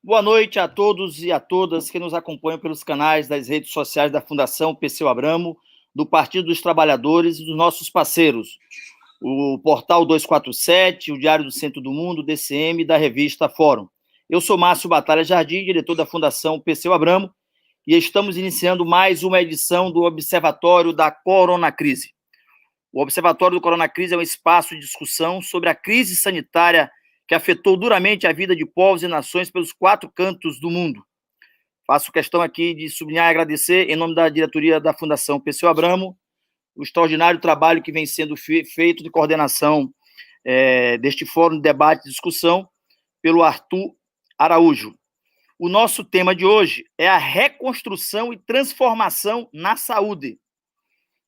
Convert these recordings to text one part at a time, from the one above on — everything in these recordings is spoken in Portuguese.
Boa noite a todos e a todas que nos acompanham pelos canais das redes sociais da Fundação Perseu Abramo, do Partido dos Trabalhadores e dos nossos parceiros, o Portal 247, o Diário do Centro do Mundo, o DCM e da revista Fórum. Eu sou Márcio Batalha Jardim, diretor da Fundação Perseu Abramo, e estamos iniciando mais uma edição do Observatório da Coronacrise. O Observatório do Coronacrise é um espaço de discussão sobre a crise sanitária que afetou duramente a vida de povos e nações pelos 4 cantos do mundo. Faço questão aqui de sublinhar e agradecer, em nome da diretoria da Fundação Perseu Abramo, o extraordinário trabalho que vem sendo feito de coordenação deste fórum de debate e discussão pelo Arthur Araújo. O nosso tema de hoje é a reconstrução e transformação na saúde,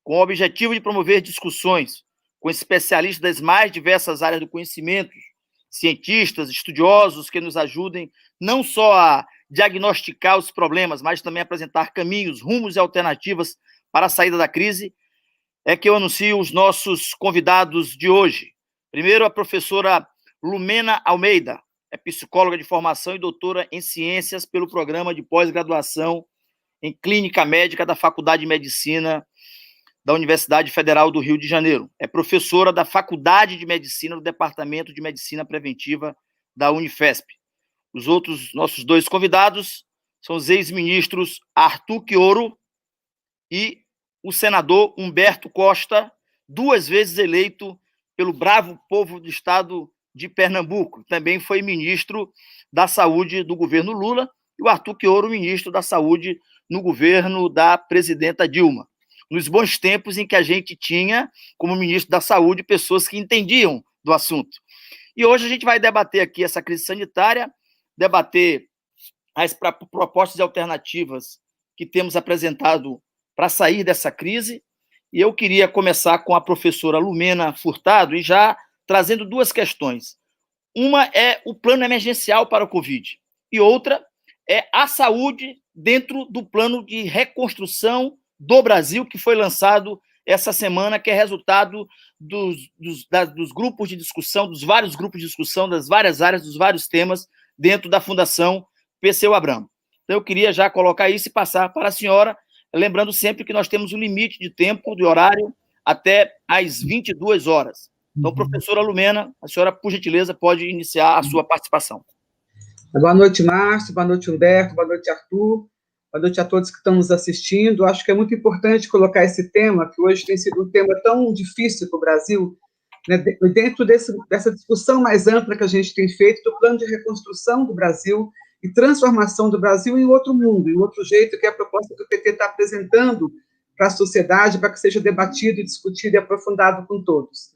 com o objetivo de promover discussões com especialistas das mais diversas áreas do conhecimento, cientistas, estudiosos que nos ajudem não só a diagnosticar os problemas, mas também apresentar caminhos, rumos e alternativas para a saída da crise, é que eu anuncio os nossos convidados de hoje. Primeiro, a professora Lumena Almeida, é psicóloga de formação e doutora em ciências pelo programa de pós-graduação em clínica médica da Faculdade de Medicina da Universidade Federal do Rio de Janeiro. É professora da Faculdade de Medicina do Departamento de Medicina Preventiva da Unifesp. Os outros nossos 2 convidados são os ex-ministros Arthur Quioro e o senador Humberto Costa, 2 vezes eleito pelo bravo povo do estado de Pernambuco. Também foi ministro da Saúde do governo Lula, e o Arthur Quioro, ministro da Saúde no governo da presidenta Dilma, nos bons tempos em que a gente tinha, como ministro da Saúde, pessoas que entendiam do assunto. E hoje a gente vai debater aqui essa crise sanitária, debater as propostas e alternativas que temos apresentado para sair dessa crise. E eu queria começar com a professora Lumena Furtado, e já trazendo 2 questões. Uma é o plano emergencial para o Covid, e outra é a saúde dentro do plano de reconstrução do Brasil, que foi lançado essa semana, que é resultado dos grupos de discussão, dos vários grupos de discussão, das várias áreas, dos vários temas dentro da Fundação Perseu Abramo. Então, eu queria já colocar isso e passar para a senhora, lembrando sempre que nós temos um limite de tempo, de horário, até às 22 horas. Então, professora Lumena, a senhora, por gentileza, pode iniciar a sua participação. Boa noite, Márcio, boa noite, Humberto, boa noite, Arthur. Boa noite a todos que estão nos assistindo. Acho que é muito importante colocar esse tema, que hoje tem sido um tema tão difícil para o Brasil, né, dentro dessa discussão mais ampla que a gente tem feito do plano de reconstrução do Brasil e transformação do Brasil em outro mundo, em outro jeito, que é a proposta que o PT está apresentando para a sociedade, para que seja debatido, discutido e aprofundado com todos.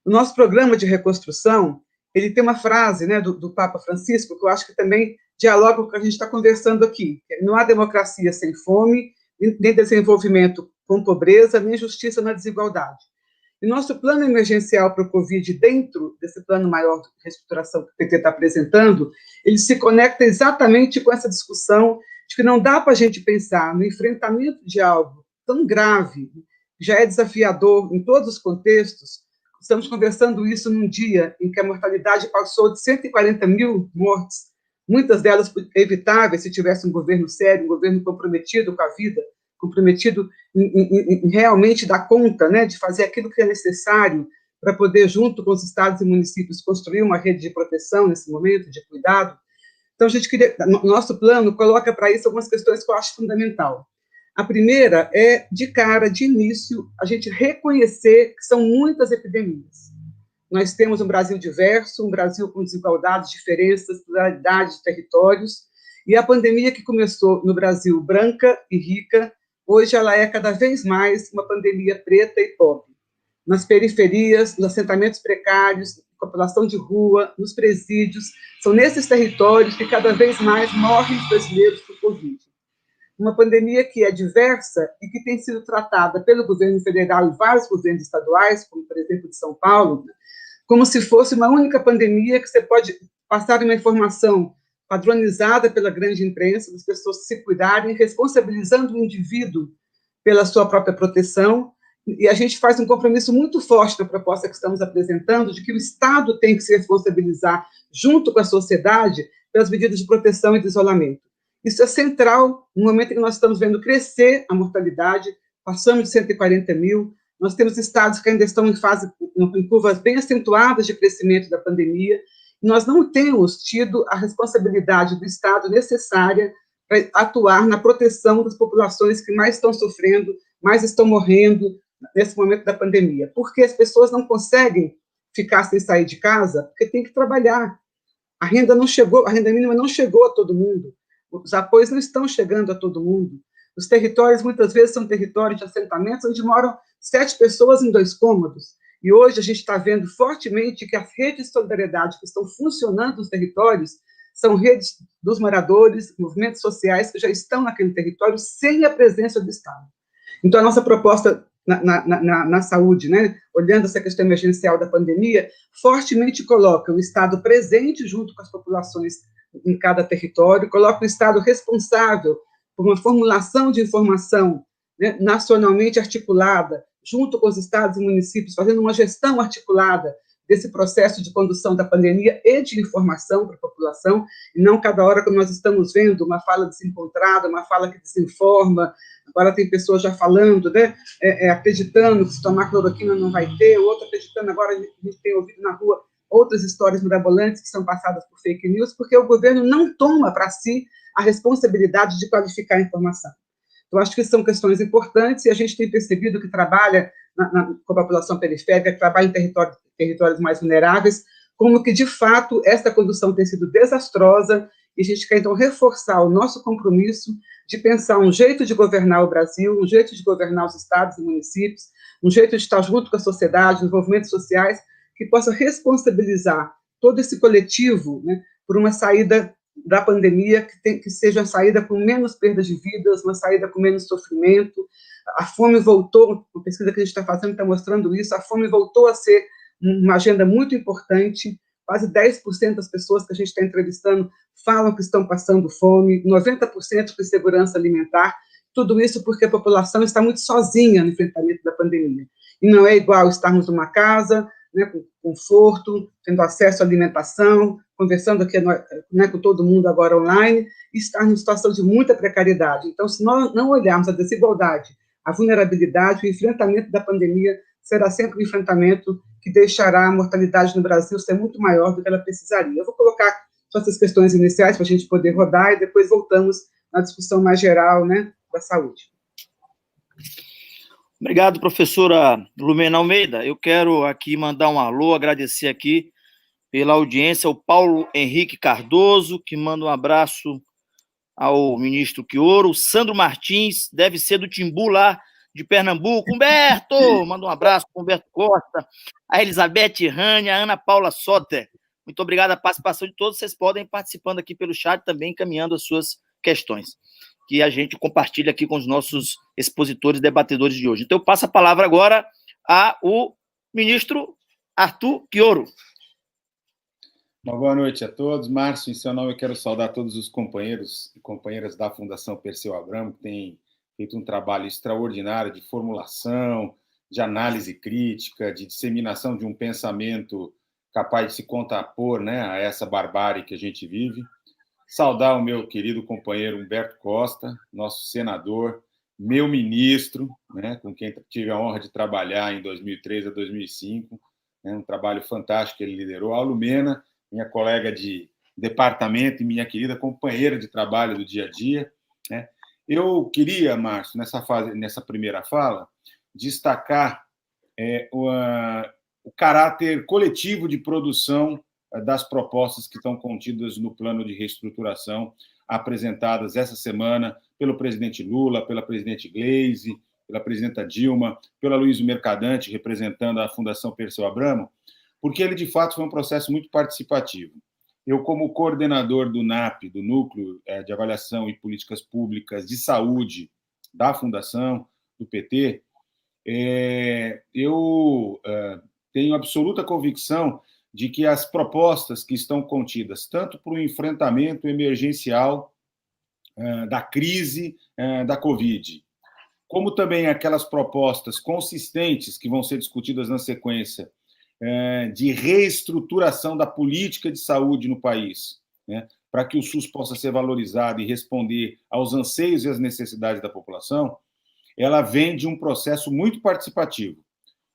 O nosso programa de reconstrução, ele tem uma frase, né, do Papa Francisco, que eu acho que também dialoga com o que a gente está conversando aqui. Não há democracia sem fome, nem desenvolvimento com pobreza, nem justiça na desigualdade. E nosso plano emergencial para o Covid, dentro desse plano maior de reestruturação que o PT está apresentando, ele se conecta exatamente com essa discussão de que não dá para a gente pensar no enfrentamento de algo tão grave, que já é desafiador em todos os contextos. Estamos conversando isso num dia em que a mortalidade passou de 140 mil mortes, muitas delas evitáveis se tivesse um governo sério, um governo comprometido com a vida, comprometido em realmente dar conta, né, de fazer aquilo que é necessário para poder, junto com os estados e municípios, construir uma rede de proteção nesse momento, de cuidado. Então, a gente queria, nosso plano coloca para isso algumas questões que eu acho fundamental. A primeira é, de cara, de início, a gente reconhecer que são muitas epidemias. Nós temos um Brasil diverso, um Brasil com desigualdades, diferenças, pluralidade de territórios, e a pandemia que começou no Brasil branca e rica, hoje ela é cada vez mais uma pandemia preta e pobre. Nas periferias, nos assentamentos precários, população de rua, nos presídios, são nesses territórios que cada vez mais morrem os brasileiros por Covid. Uma pandemia que é diversa e que tem sido tratada pelo governo federal e vários governos estaduais, como, por exemplo, de São Paulo, como se fosse uma única pandemia que você pode passar uma informação padronizada pela grande imprensa, das pessoas se cuidarem, responsabilizando o indivíduo pela sua própria proteção, e a gente faz um compromisso muito forte na proposta que estamos apresentando, de que o Estado tem que se responsabilizar, junto com a sociedade, pelas medidas de proteção e de isolamento. Isso é central no momento em que nós estamos vendo crescer a mortalidade, passamos de 140 mil, nós temos estados que ainda estão em curvas bem acentuadas de crescimento da pandemia, e nós não temos tido a responsabilidade do Estado necessária para atuar na proteção das populações que mais estão sofrendo, mais estão morrendo nesse momento da pandemia. Porque as pessoas não conseguem ficar sem sair de casa, porque tem que trabalhar. A renda não chegou, a renda mínima não chegou a todo mundo. Os apoios não estão chegando a todo mundo. Os territórios, muitas vezes, são territórios de assentamentos onde moram 7 pessoas em 2 cômodos. E hoje a gente está vendo fortemente que as redes de solidariedade que estão funcionando nos territórios são redes dos moradores, movimentos sociais que já estão naquele território sem a presença do Estado. Então, a nossa proposta na saúde, né, olhando essa questão emergencial da pandemia, fortemente coloca o Estado presente junto com as populações em cada território, coloca o Estado responsável por uma formulação de informação, né, nacionalmente articulada, junto com os estados e municípios, fazendo uma gestão articulada desse processo de condução da pandemia e de informação para a população, e não cada hora que nós estamos vendo uma fala desencontrada, uma fala que desinforma. Agora tem pessoas já falando, né, acreditando que se tomar cloroquina não vai ter, outro acreditando, agora a gente tem ouvido na rua outras histórias mirabolantes que são passadas por fake news, porque o governo não toma para si a responsabilidade de qualificar a informação. Eu acho que são questões importantes e a gente tem percebido que trabalha com a população periférica, que trabalha em territórios mais vulneráveis, como que, de fato, esta condução tem sido desastrosa e a gente quer, então, reforçar o nosso compromisso de pensar um jeito de governar o Brasil, um jeito de governar os estados e municípios, um jeito de estar junto com a sociedade, os movimentos sociais, que possa responsabilizar todo esse coletivo, né, por uma saída da pandemia que seja uma saída com menos perdas de vidas, uma saída com menos sofrimento. A fome voltou, a pesquisa que a gente está fazendo está mostrando isso, a fome voltou a ser uma agenda muito importante, quase 10% das pessoas que a gente está entrevistando falam que estão passando fome, 90% de segurança alimentar, tudo isso porque a população está muito sozinha no enfrentamento da pandemia. E não é igual estarmos numa casa, né, com conforto, tendo acesso à alimentação, conversando aqui, né, com todo mundo agora online, e estar numa situação de muita precariedade. Então, se nós não olharmos a desigualdade, a vulnerabilidade, o enfrentamento da pandemia será sempre um enfrentamento que deixará a mortalidade no Brasil ser muito maior do que ela precisaria. Eu vou colocar só essas questões iniciais para a gente poder rodar e depois voltamos na discussão mais geral, né, da saúde. Obrigado, professora Lumena Almeida. Eu quero aqui mandar um alô, agradecer aqui pela audiência, o Paulo Henrique Cardoso, que manda um abraço ao ministro Quioro, o Sandro Martins, deve ser do Timbu lá de Pernambuco, Humberto, manda um abraço para Humberto Costa, a Elizabeth Rania, a Ana Paula Soter. Muito obrigado a participação de todos, vocês podem ir participando aqui pelo chat também, encaminhando as suas questões, que a gente compartilha aqui com os nossos expositores e debatedores de hoje. Então, eu passo a palavra agora ao ministro Arthur Quioro. Uma boa noite a todos. Márcio, em seu nome eu quero saudar todos os companheiros e companheiras da Fundação Perseu Abramo, que têm feito um trabalho extraordinário de formulação, de análise crítica, de disseminação de um pensamento capaz de se contrapor, né, a essa barbárie que a gente vive. Saudar o meu querido companheiro Humberto Costa, nosso senador, meu ministro, né, com quem tive a honra de trabalhar em 2003 a 2005, né, um trabalho fantástico que ele liderou. A Lumena, minha colega de departamento e minha querida companheira de trabalho do dia a dia, né. Eu queria, Márcio, nessa primeira fala, destacar o caráter coletivo de produção das propostas que estão contidas no plano de reestruturação apresentadas essa semana pelo presidente Lula, pela presidente Gleisi, pela presidenta Dilma, pela Luísa Mercadante, representando a Fundação Perseu Abramo, porque ele, de fato, foi um processo muito participativo. Eu, como coordenador do NAP, do Núcleo de Avaliação e Políticas Públicas de Saúde da Fundação, do PT, eu tenho absoluta convicção de que as propostas que estão contidas, tanto para o enfrentamento emergencial da crise da Covid, como também aquelas propostas consistentes que vão ser discutidas na sequência de reestruturação da política de saúde no país, né, para que o SUS possa ser valorizado e responder aos anseios e às necessidades da população, ela vem de um processo muito participativo.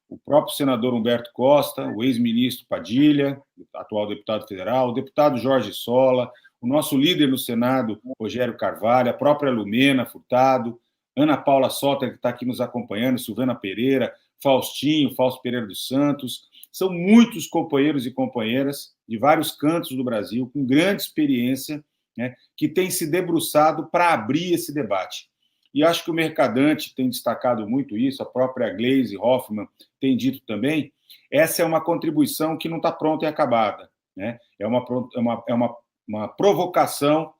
O próprio senador Humberto Costa, o ex-ministro Padilha, atual deputado federal, o deputado Jorge Sola, o nosso líder no Senado, Rogério Carvalho, a própria Lumena Furtado, Ana Paula Soter, que está aqui nos acompanhando, Silvana Pereira, Fausto Pereira dos Santos. São muitos companheiros e companheiras de vários cantos do Brasil, com grande experiência, né, que têm se debruçado para abrir esse debate. E acho que o Mercadante tem destacado muito isso, a própria Gleisi Hoffmann tem dito também. Essa é uma contribuição que não está pronta e acabada, né? É uma provocação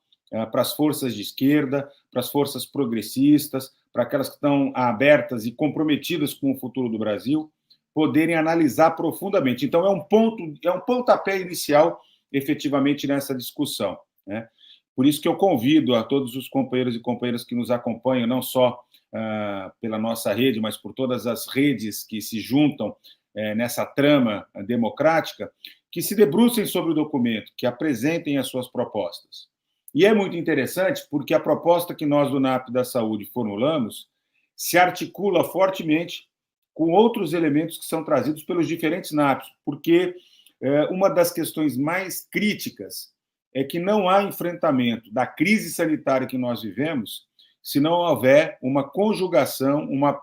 para as forças de esquerda, para as forças progressistas, para aquelas que estão abertas e comprometidas com o futuro do Brasil, poderem analisar profundamente. Então, é um pontapé inicial, efetivamente, nessa discussão, né? Por isso que eu convido a todos os companheiros e companheiras que nos acompanham, não só pela nossa rede, mas por todas as redes que se juntam nessa trama democrática, que se debrucem sobre o documento, que apresentem as suas propostas. E é muito interessante porque a proposta que nós do NAP da Saúde formulamos se articula fortemente com outros elementos que são trazidos pelos diferentes NAPs, porque uma das questões mais críticas é que não há enfrentamento da crise sanitária que nós vivemos se não houver uma conjugação, uma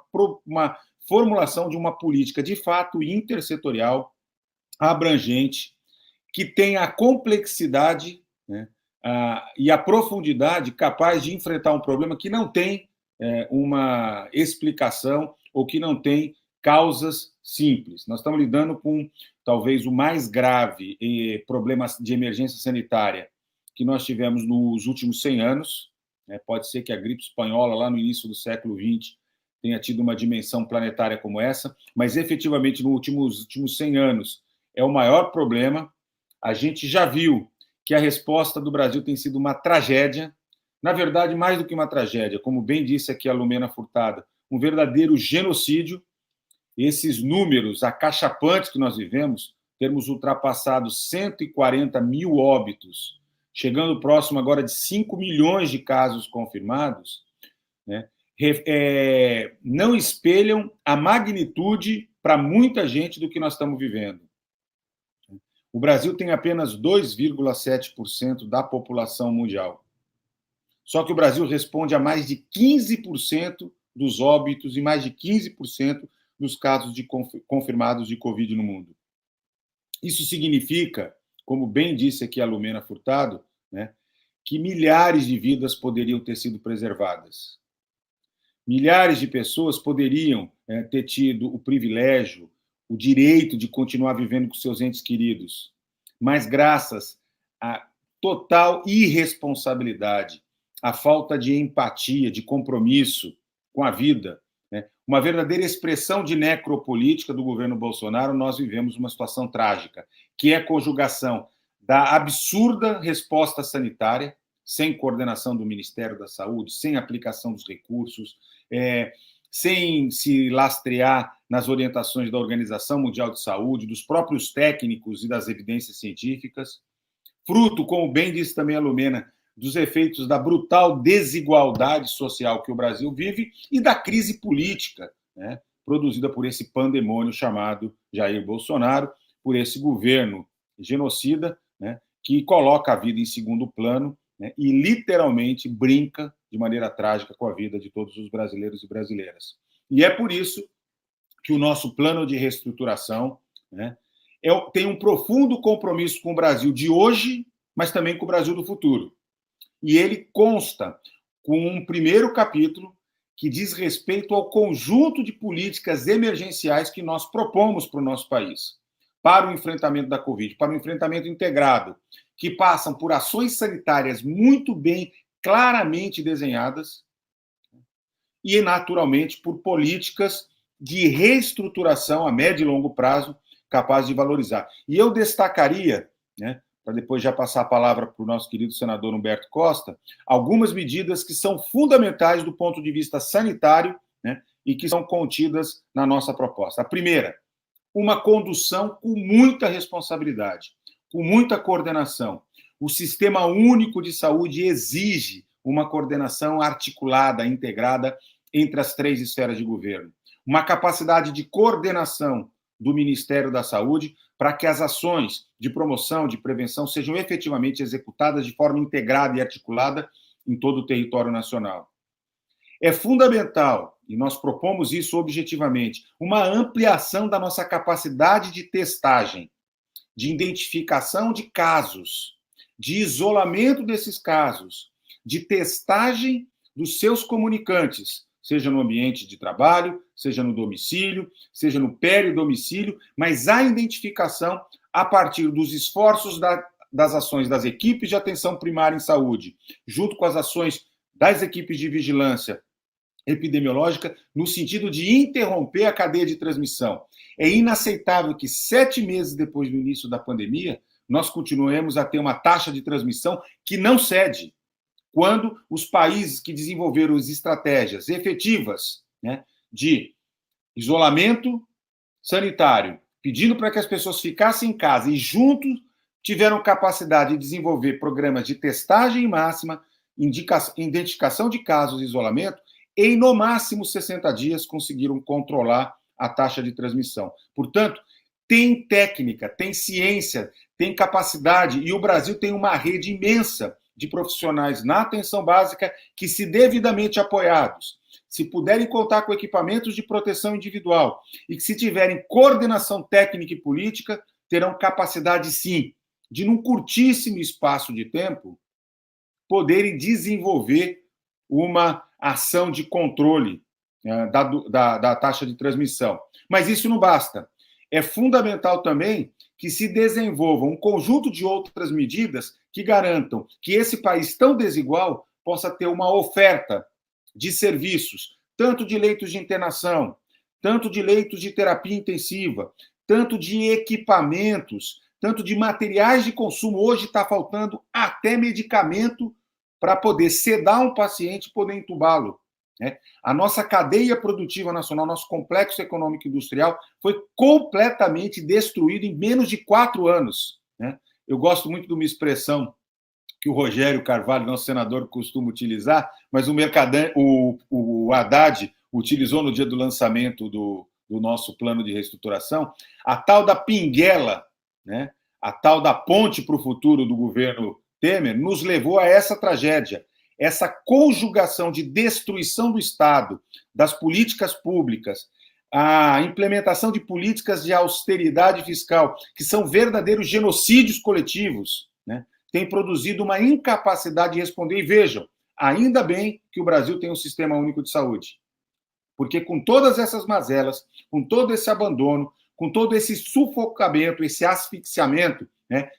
formulação de uma política de fato intersetorial, abrangente, que tenha a complexidade, né, e a profundidade capaz de enfrentar um problema que não tem uma explicação ou que não tem causas simples. Nós estamos lidando com talvez o mais grave problema de emergência sanitária que nós tivemos nos últimos 100 anos. Pode ser que a gripe espanhola, lá no início do século XX, tenha tido uma dimensão planetária como essa, mas efetivamente nos últimos 100 anos é o maior problema. A gente já viu que a resposta do Brasil tem sido uma tragédia, na verdade, mais do que uma tragédia, como bem disse aqui a Lumena Furtado, um verdadeiro genocídio. Esses números acachapantes que nós vivemos, termos ultrapassado 140 mil óbitos, chegando próximo agora de 5 milhões de casos confirmados, né, não espelham a magnitude para muita gente do que nós estamos vivendo. O Brasil tem apenas 2,7% da população mundial. Só que o Brasil responde a mais de 15% dos óbitos e mais de 15% dos casos confirmados de Covid no mundo. Isso significa, como bem disse aqui a Lumena Furtado, né, que milhares de vidas poderiam ter sido preservadas. Milhares de pessoas poderiam ter tido o privilégio, o direito de continuar vivendo com seus entes queridos, mas graças à total irresponsabilidade, à falta de empatia, de compromisso com a vida, uma verdadeira expressão de necropolítica do governo Bolsonaro, nós vivemos uma situação trágica, que é a conjugação da absurda resposta sanitária, sem coordenação do Ministério da Saúde, sem aplicação dos recursos, sem se lastrear nas orientações da Organização Mundial de Saúde, dos próprios técnicos e das evidências científicas, fruto, como bem disse também a Lumena, dos efeitos da brutal desigualdade social que o Brasil vive e da crise política, né, produzida por esse pandemônio chamado Jair Bolsonaro, por esse governo genocida, né, que coloca a vida em segundo plano, né, e literalmente brinca de maneira trágica com a vida de todos os brasileiros e brasileiras. E é por isso que o nosso plano de reestruturação, né, tem um profundo compromisso com o Brasil de hoje, mas também com o Brasil do futuro. E ele consta com um primeiro capítulo que diz respeito ao conjunto de políticas emergenciais que nós propomos para o nosso país, para o enfrentamento da Covid, para o enfrentamento integrado, que passam por ações sanitárias muito bem, claramente desenhadas e, naturalmente, por políticas de reestruturação a médio e longo prazo capazes de valorizar. E eu destacaria, né, para depois já passar a palavra para o nosso querido senador Humberto Costa, algumas medidas que são fundamentais do ponto de vista sanitário, né, e que são contidas na nossa proposta. A primeira, uma condução com muita responsabilidade, com muita coordenação, O Sistema Único de Saúde exige uma coordenação articulada, integrada entre as 3 esferas de governo. Uma capacidade de coordenação do Ministério da Saúde para que as ações de promoção, de prevenção, sejam efetivamente executadas de forma integrada e articulada em todo o território nacional. É fundamental, e nós propomos isso objetivamente, uma ampliação da nossa capacidade de testagem, de identificação de casos, de isolamento desses casos, de testagem dos seus comunicantes, seja no ambiente de trabalho, seja no domicílio, seja no peridomicílio, mas a identificação a partir dos esforços das ações das equipes de atenção primária em saúde, junto com as ações das equipes de vigilância epidemiológica, no sentido de interromper a cadeia de transmissão. É inaceitável que 7 meses depois do início da pandemia, nós continuemos a ter uma taxa de transmissão que não cede, quando os países que desenvolveram as estratégias efetivas, né, de isolamento sanitário, pedindo para que as pessoas ficassem em casa e juntos tiveram capacidade de desenvolver programas de testagem máxima, identificação de casos e isolamento, e no máximo 60 dias conseguiram controlar a taxa de transmissão. Portanto, tem técnica, tem ciência, tem capacidade, e o Brasil tem uma rede imensa de profissionais na atenção básica que, se devidamente apoiados, se puderem contar com equipamentos de proteção individual e que, se tiverem coordenação técnica e política, terão capacidade, sim, de, num curtíssimo espaço de tempo, poderem desenvolver uma ação de controle da taxa de transmissão. Mas isso não basta. É fundamental também que se desenvolva um conjunto de outras medidas que garantam que esse país tão desigual possa ter uma oferta de serviços, tanto de leitos de internação, tanto de leitos de terapia intensiva, tanto de equipamentos, tanto de materiais de consumo. Hoje está faltando até medicamento para poder sedar um paciente e poder entubá-lo. A nossa cadeia produtiva nacional, nosso complexo econômico industrial foi completamente destruído em menos de 4 anos. Eu gosto muito de uma expressão que o Rogério Carvalho, nosso senador, costuma utilizar, mas o Haddad utilizou no dia do lançamento do nosso plano de reestruturação, a tal da pinguela, a tal da ponte para o futuro do governo Temer, nos levou a essa tragédia. Essa conjugação de destruição do Estado, das políticas públicas, a implementação de políticas de austeridade fiscal, que são verdadeiros genocídios coletivos, tem produzido uma incapacidade de responder. E vejam, ainda bem que o Brasil tem um sistema único de saúde. Porque com todas essas mazelas, com todo esse abandono, com todo esse sufocamento, esse asfixiamento,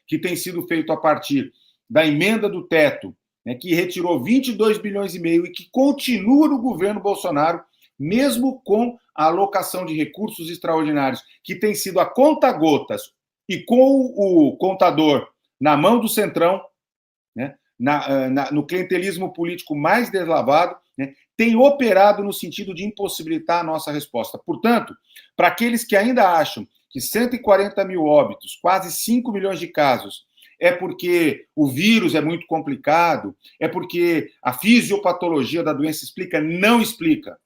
que tem sido feito a partir da emenda do teto, que retirou 22 bilhões e meio e que continua no governo Bolsonaro, mesmo com a alocação de recursos extraordinários, que tem sido a conta-gotas e com o contador na mão do Centrão, no clientelismo político mais deslavado, tem operado no sentido de impossibilitar a nossa resposta. Portanto, para aqueles que ainda acham que 140 mil óbitos, quase 5 milhões de casos, é porque o vírus é muito complicado, é porque a fisiopatologia da doença explica, não explica.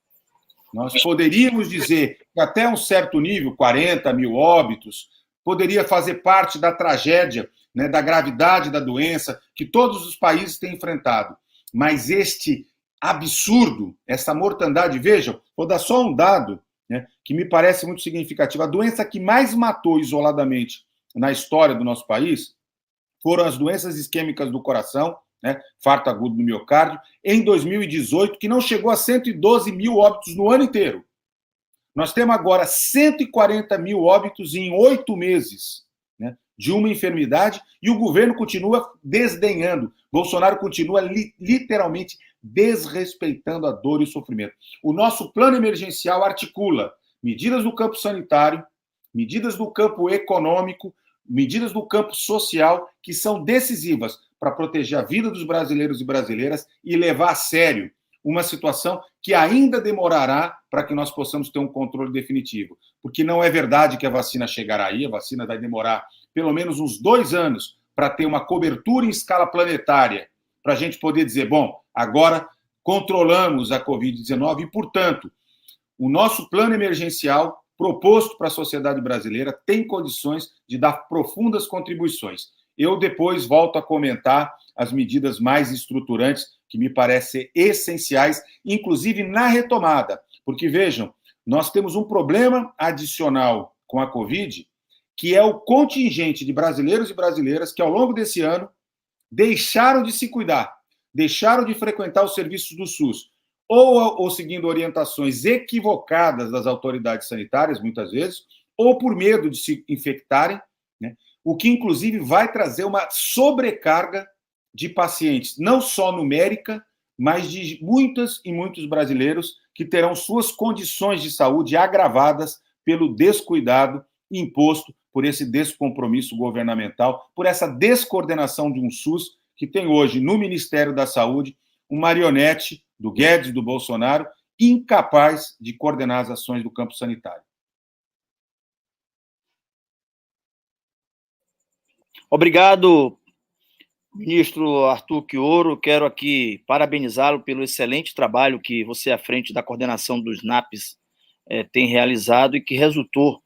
Nós poderíamos dizer que até um certo nível, 40 mil óbitos, poderia fazer parte da tragédia, da gravidade da doença que todos os países têm enfrentado. Mas este absurdo, essa mortandade, vejam, vou dar só um dado que me parece muito significativo. A doença que mais matou isoladamente na história do nosso país foram as doenças isquêmicas do coração, infarto agudo do miocárdio, em 2018, que não chegou a 112 mil óbitos no ano inteiro. Nós temos agora 140 mil óbitos em 8 meses de uma enfermidade, e o governo continua desdenhando. Bolsonaro continua literalmente desrespeitando a dor e o sofrimento. O nosso plano emergencial articula medidas do campo sanitário, medidas do campo econômico, medidas do campo social que são decisivas para proteger a vida dos brasileiros e brasileiras e levar a sério uma situação que ainda demorará para que nós possamos ter um controle definitivo. Porque não é verdade que a vacina chegará aí, a vacina vai demorar pelo menos uns 2 anos para ter uma cobertura em escala planetária, para a gente poder dizer, bom, agora controlamos a Covid-19 e, portanto, o nosso plano emergencial proposto para a sociedade brasileira tem condições de dar profundas contribuições. Eu depois volto a comentar as medidas mais estruturantes que me parecem essenciais, inclusive na retomada, porque, vejam, nós temos um problema adicional com a Covid, que é o contingente de brasileiros e brasileiras que, ao longo desse ano, deixaram de se cuidar, deixaram de frequentar os serviços do SUS, ou seguindo orientações equivocadas das autoridades sanitárias, muitas vezes, ou por medo de se infectarem, né? O que, inclusive, vai trazer uma sobrecarga de pacientes, não só numérica, mas de muitas e muitos brasileiros que terão suas condições de saúde agravadas pelo descuidado imposto por esse descompromisso governamental, por essa descoordenação de um SUS que tem hoje no Ministério da Saúde um marionete do Guedes e do Bolsonaro incapaz de coordenar as ações do campo sanitário. Obrigado, ministro Arthur Quioro. Quero aqui parabenizá-lo pelo excelente trabalho que você, à frente da coordenação dos NAPs, tem realizado e que resultou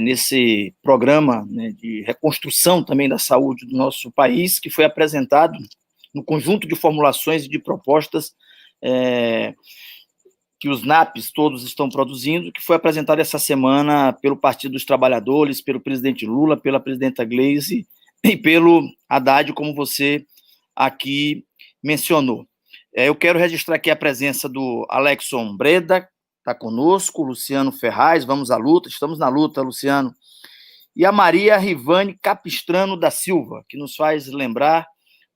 nesse programa, né, de reconstrução também da saúde do nosso país, que foi apresentado no conjunto de formulações e de propostas que os NAPs todos estão produzindo, que foi apresentado essa semana pelo Partido dos Trabalhadores, pelo presidente Lula, pela presidenta Gleisi e pelo Haddad, como você aqui mencionou. Eu quero registrar aqui a presença do Alexson Breda, está conosco, Luciano Ferraz, vamos à luta, estamos na luta, Luciano, e a Maria Rivane Capistrano da Silva, que nos faz lembrar,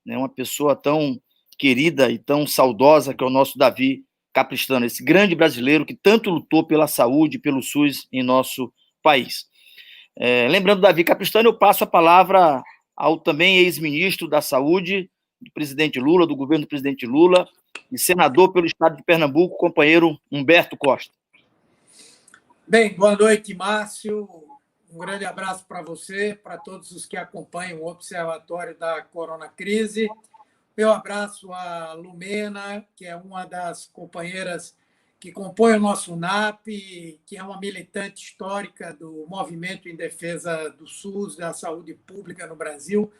né, uma pessoa tão querida e tão saudosa que é o nosso Davi Capistrano, esse grande brasileiro que tanto lutou pela saúde, pelo SUS em nosso país. Lembrando do Davi Capistrano, eu passo a palavra ao também ex-ministro da Saúde, do presidente Lula, do governo do presidente Lula, e senador pelo estado de Pernambuco, companheiro Humberto Costa. Bem, boa noite, Márcio. Um grande abraço para você, para todos os que acompanham o Observatório da Coronacrise. Meu abraço à Lumena, que é uma das companheiras que compõe o nosso NAP, que é uma militante histórica do movimento em defesa do SUS, da saúde pública no Brasil,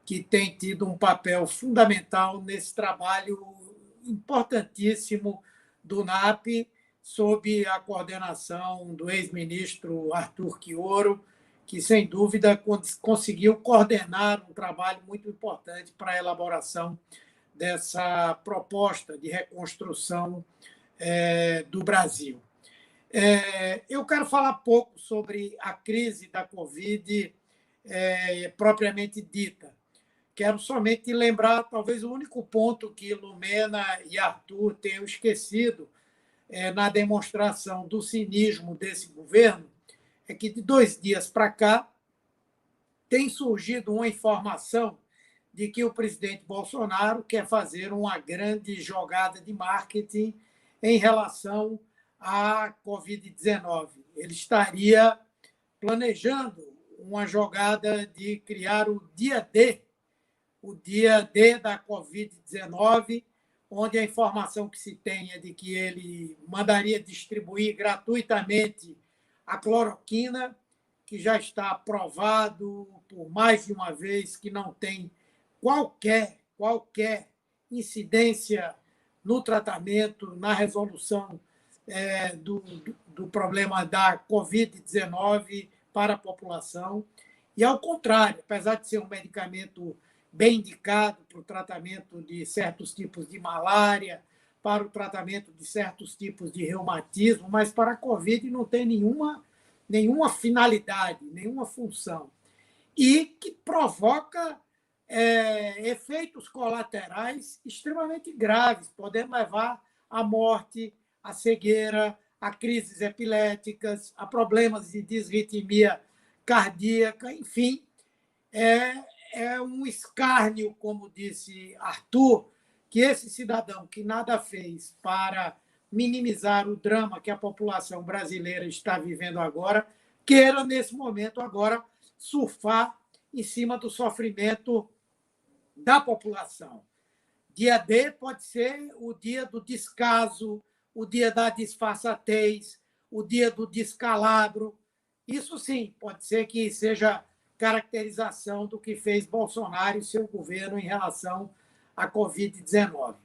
que tem tido um papel fundamental nesse trabalho importantíssimo do NAP, sob a coordenação do ex-ministro Arthur Quioro, que, sem dúvida, conseguiu coordenar um trabalho muito importante para a elaboração dessa proposta de reconstrução do Brasil. Eu quero falar pouco sobre a crise da Covid propriamente dita. Quero somente lembrar, talvez, o único ponto que Lumena e Arthur tenham esquecido na demonstração do cinismo desse governo, é que de 2 dias para cá tem surgido uma informação de que o presidente Bolsonaro quer fazer uma grande jogada de marketing em relação à Covid-19. Ele estaria planejando uma jogada de criar o dia D da Covid-19, onde a informação que se tem é de que ele mandaria distribuir gratuitamente a cloroquina, que já está aprovado por mais de uma vez que não tem qualquer incidência no tratamento, na resolução do problema da Covid-19 para a população. E, ao contrário, apesar de ser um medicamento bem indicado para o tratamento de certos tipos de malária, para o tratamento de certos tipos de reumatismo, mas para a Covid não tem nenhuma finalidade, nenhuma função. E que provoca efeitos colaterais extremamente graves, podendo levar à morte, à cegueira, a crises epiléticas, a problemas de disritmia cardíaca, enfim. É um escárnio, como disse Arthur, que esse cidadão que nada fez para minimizar o drama que a população brasileira está vivendo agora, queira, nesse momento, agora surfar em cima do sofrimento da população. Dia D pode ser o dia do descaso, o dia da disfarçatez, o dia do descalabro. Isso sim, pode ser que seja caracterização do que fez Bolsonaro e seu governo em relação à Covid-19.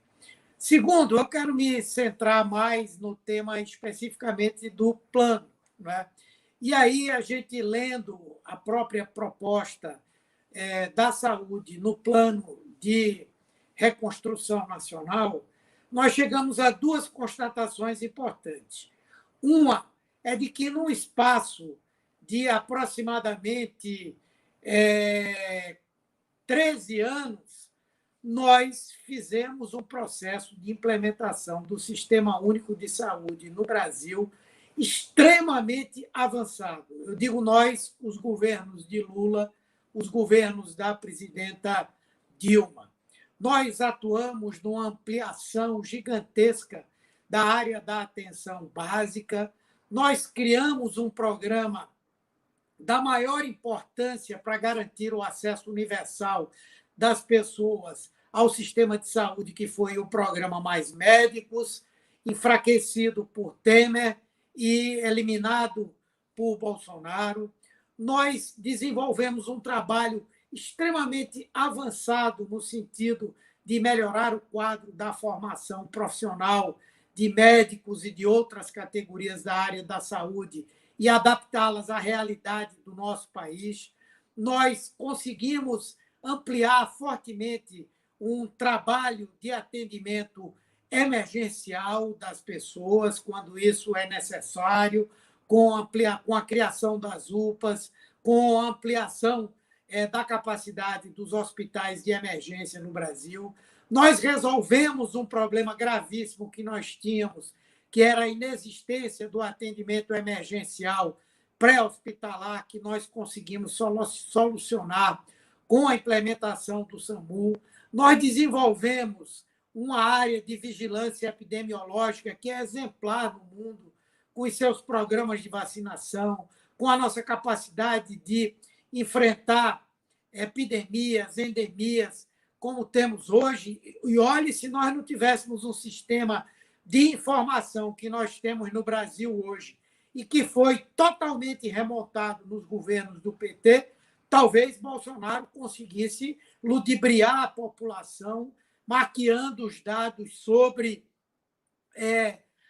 Segundo, eu quero me centrar mais no tema especificamente do plano, né? E aí, a gente lendo a própria proposta da saúde no plano de reconstrução nacional, nós chegamos a duas constatações importantes. Uma é de que, num espaço de aproximadamente 13 anos, nós fizemos um processo de implementação do Sistema Único de Saúde no Brasil extremamente avançado. Eu digo nós, os governos de Lula, os governos da presidenta Dilma. Nós atuamos numa ampliação gigantesca da área da atenção básica. Nós criamos um programa da maior importância para garantir o acesso universal das pessoas ao sistema de saúde, que foi o programa Mais Médicos, enfraquecido por Temer e eliminado por Bolsonaro. Nós desenvolvemos um trabalho extremamente avançado no sentido de melhorar o quadro da formação profissional de médicos e de outras categorias da área da saúde e adaptá-las à realidade do nosso país. Nós conseguimos ampliar fortemente um trabalho de atendimento emergencial das pessoas, quando isso é necessário, com a criação das UPAs, com a ampliação da capacidade dos hospitais de emergência no Brasil. Nós resolvemos um problema gravíssimo que nós tínhamos, que era a inexistência do atendimento emergencial pré-hospitalar, que nós conseguimos solucionar com a implementação do SAMU. Nós desenvolvemos uma área de vigilância epidemiológica que é exemplar no mundo, com os seus programas de vacinação, com a nossa capacidade de enfrentar epidemias, endemias, como temos hoje. E olhe, se nós não tivéssemos um sistema de informação que nós temos no Brasil hoje e que foi totalmente remontado nos governos do PT, talvez Bolsonaro conseguisse ludibriar a população, maquiando os dados sobre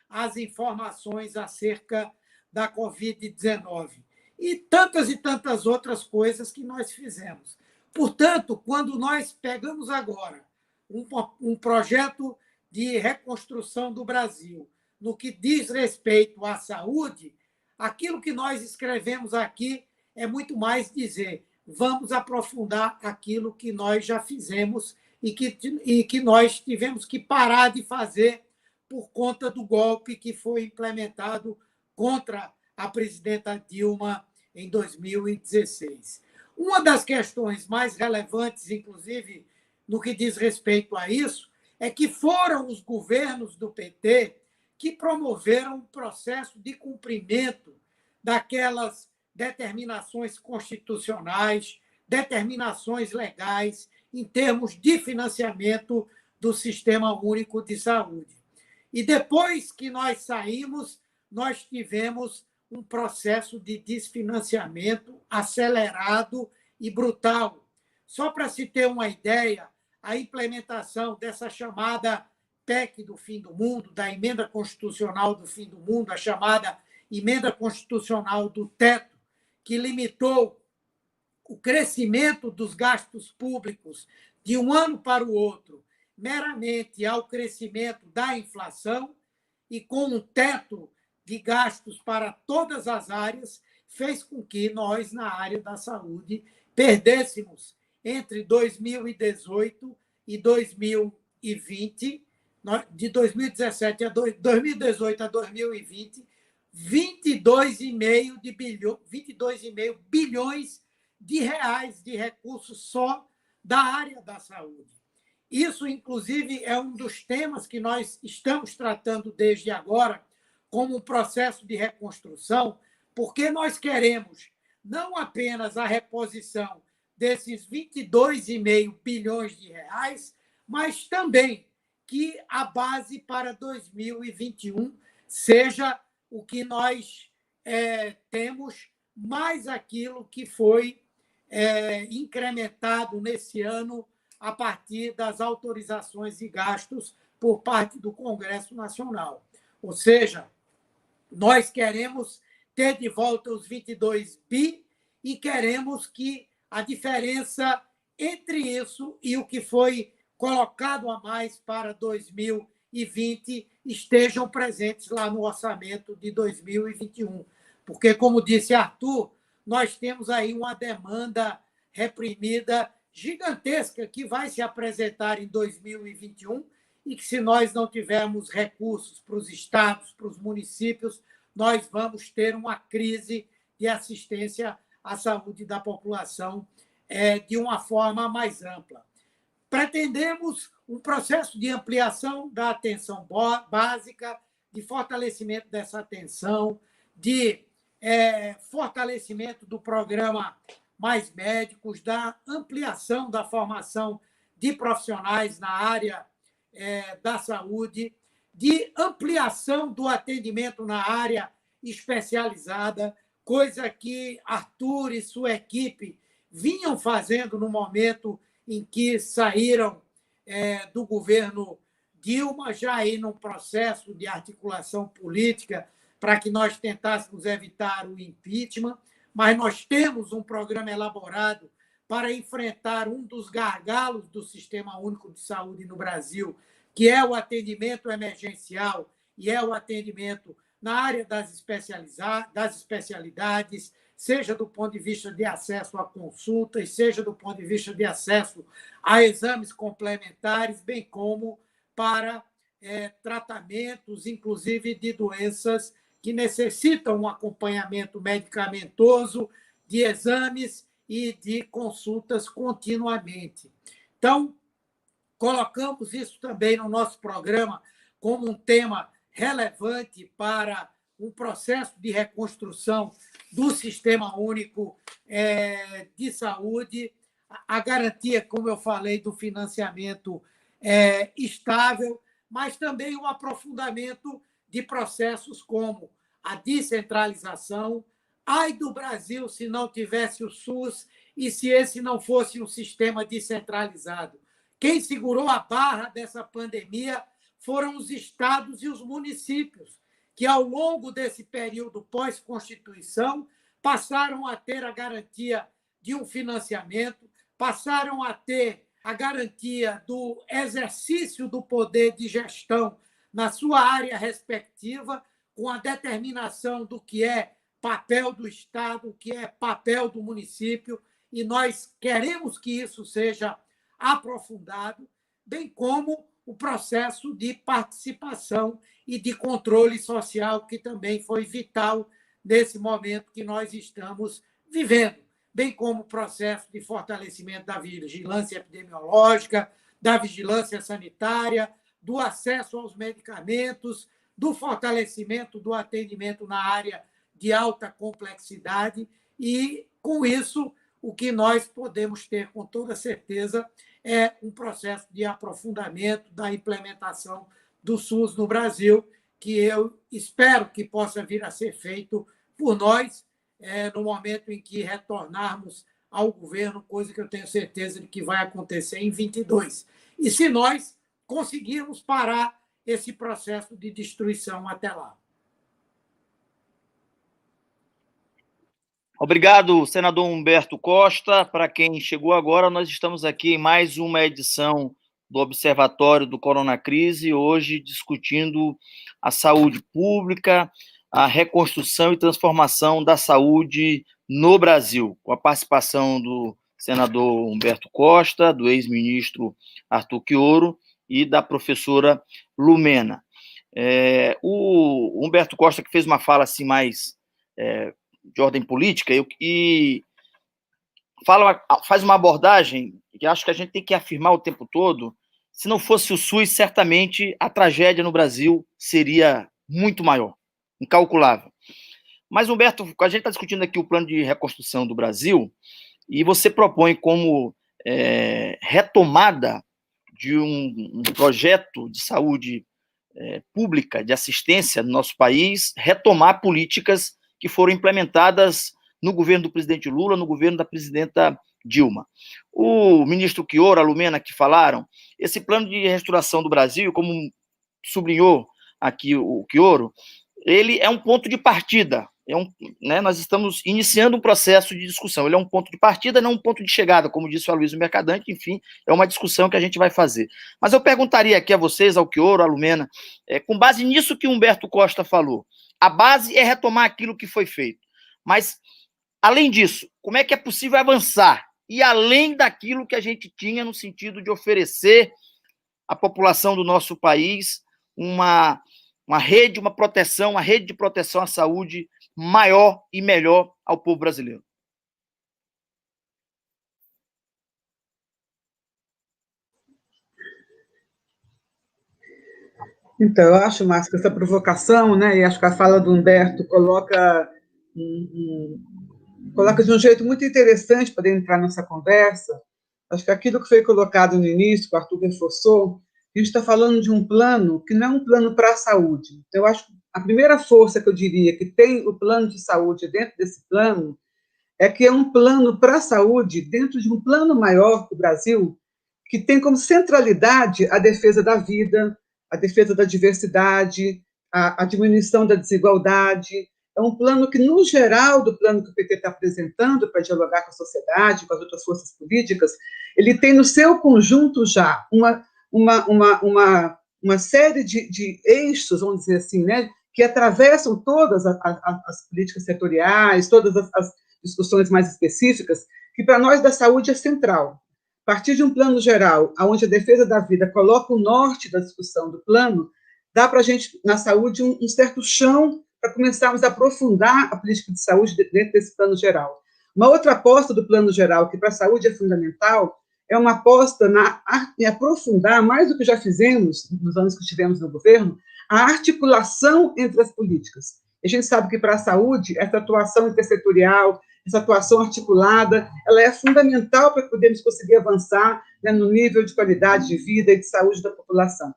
as informações acerca da Covid-19. E tantas outras coisas que nós fizemos. Portanto, quando nós pegamos agora um projeto de reconstrução do Brasil, no que diz respeito à saúde, aquilo que nós escrevemos aqui é muito mais dizer: vamos aprofundar aquilo que nós já fizemos e que nós tivemos que parar de fazer por conta do golpe que foi implementado contra a presidenta Dilma em 2016. Uma das questões mais relevantes, inclusive, no que diz respeito a isso, é que foram os governos do PT que promoveram um processo de cumprimento daquelas determinações constitucionais, determinações legais, em termos de financiamento do Sistema Único de Saúde. E depois que nós saímos, nós tivemos um processo de desfinanciamento acelerado e brutal. Só para se ter uma ideia, a implementação dessa chamada PEC do fim do mundo, da emenda constitucional do fim do mundo, a chamada emenda constitucional do teto, que limitou o crescimento dos gastos públicos de um ano para o outro meramente ao crescimento da inflação e com um teto de gastos para todas as áreas, fez com que nós, na área da saúde, perdêssemos entre 2018 e 2020, de 2017 a 2018 a 2020, 22,5 bilhões de reais de recursos só da área da saúde. Isso, inclusive, é um dos temas que nós estamos tratando desde agora como um processo de reconstrução, porque nós queremos não apenas a reposição desses 22,5 bilhões de reais, mas também que a base para 2021 seja o que nós temos, mais aquilo que foi incrementado nesse ano a partir das autorizações de gastos por parte do Congresso Nacional. Ou seja, nós queremos ter de volta os 22 bi e queremos que a diferença entre isso e o que foi colocado a mais para 2020 estejam presentes lá no orçamento de 2021. Porque, como disse Arthur, nós temos aí uma demanda reprimida gigantesca que vai se apresentar em 2021 e que, se nós não tivermos recursos para os estados, para os municípios, nós vamos ter uma crise de assistência à saúde da população de uma forma mais ampla. Pretendemos um processo de ampliação da atenção básica, de fortalecimento dessa atenção, de fortalecimento do programa Mais Médicos, da ampliação da formação de profissionais na área da saúde, de ampliação do atendimento na área especializada, coisa que Arthur e sua equipe vinham fazendo no momento em que saíram do governo Dilma, já aí num processo de articulação política para que nós tentássemos evitar o impeachment, mas nós temos um programa elaborado para enfrentar um dos gargalos do Sistema Único de Saúde no Brasil, que é o atendimento emergencial e é o atendimento na área das especialidades, seja do ponto de vista de acesso a consultas, seja do ponto de vista de acesso a exames complementares, bem como para tratamentos, inclusive de doenças que necessitam um acompanhamento medicamentoso, de exames e de consultas continuamente. Então, colocamos isso também no nosso programa como um tema relevante para um processo de reconstrução do Sistema Único de Saúde, a garantia, como eu falei, do financiamento estável, mas também o aprofundamento de processos como a descentralização. Ai do Brasil se não tivesse o SUS e se esse não fosse um sistema descentralizado. Quem segurou a barra dessa pandemia foram os estados e os municípios, que, ao longo desse período pós-Constituição, passaram a ter a garantia de um financiamento, passaram a ter a garantia do exercício do poder de gestão na sua área respectiva, com a determinação do que é papel do Estado, o que é papel do município, e nós queremos que isso seja aprofundado, bem como o processo de participação e de controle social, que também foi vital nesse momento que nós estamos vivendo, bem como o processo de fortalecimento da vigilância epidemiológica, da vigilância sanitária, do acesso aos medicamentos, do fortalecimento do atendimento na área de alta complexidade. E, com isso, o que nós podemos ter com toda certeza é um processo de aprofundamento da implementação do SUS no Brasil, que eu espero que possa vir a ser feito por nós no momento em que retornarmos ao governo, coisa que eu tenho certeza de que vai acontecer em 2022. E se nós conseguirmos parar esse processo de destruição até lá. Obrigado, senador Humberto Costa. Para quem chegou agora, nós estamos aqui em mais uma edição do Observatório do Coronacrise, hoje discutindo a saúde pública, a reconstrução e transformação da saúde no Brasil, com a participação do senador Humberto Costa, do ex-ministro Arthur Quioro e da professora Lumena. O Humberto Costa, que fez uma fala assim mais de ordem política, e faz uma abordagem que acho que a gente tem que afirmar o tempo todo. Se não fosse o SUS, certamente a tragédia no Brasil seria muito maior, incalculável. Mas, Humberto, a gente está discutindo aqui o plano de reconstrução do Brasil, e você propõe como retomada de um projeto de saúde pública, de assistência no nosso país, retomar políticas que foram implementadas no governo do presidente Lula, no governo da presidenta Dilma. O ministro Chioro, a Lumena, que falaram, esse plano de restauração do Brasil, como sublinhou aqui o Chioro, ele é um ponto de partida. Nós estamos iniciando um processo de discussão. Ele é um ponto de partida, não um ponto de chegada, como disse o Aloysio Mercadante. Enfim, é uma discussão que a gente vai fazer. Mas eu perguntaria aqui a vocês, ao Chioro, à Lumena, com base nisso que o Humberto Costa falou, a base é retomar aquilo que foi feito. Mas, além disso, como é que é possível avançar? E além daquilo que a gente tinha no sentido de oferecer à população do nosso país uma rede de proteção à saúde maior e melhor ao povo brasileiro. Então, eu acho, Márcio, que essa provocação, né, e acho que a fala do Humberto coloca de um jeito muito interessante para entrar nessa conversa. Acho que aquilo que foi colocado no início, que o Arthur reforçou, a gente está falando de um plano que não é um plano para a saúde. Então, eu acho que a primeira força que eu diria que tem o plano de saúde dentro desse plano é que é um plano para a saúde dentro de um plano maior do Brasil, que tem como centralidade a defesa da vida, a defesa da diversidade, a diminuição da desigualdade. É um plano que, no geral, do plano que o PT está apresentando para dialogar com a sociedade, com as outras forças políticas, ele tem no seu conjunto já uma série de eixos, vamos dizer assim, né, que atravessam todas as políticas setoriais, todas as discussões mais específicas, que para nós da saúde é central. A partir de um plano geral, onde a defesa da vida coloca o norte da discussão do plano, dá para a gente, na saúde, um certo chão para começarmos a aprofundar a política de saúde dentro desse plano geral. Uma outra aposta do plano geral, que para a saúde é fundamental, é uma aposta em aprofundar, mais do que já fizemos nos anos que estivemos no governo, a articulação entre as políticas. A gente sabe que para a saúde, essa atuação intersetorial, essa atuação articulada, ela é fundamental para podermos conseguir avançar, né, no nível de qualidade de vida e de saúde da população.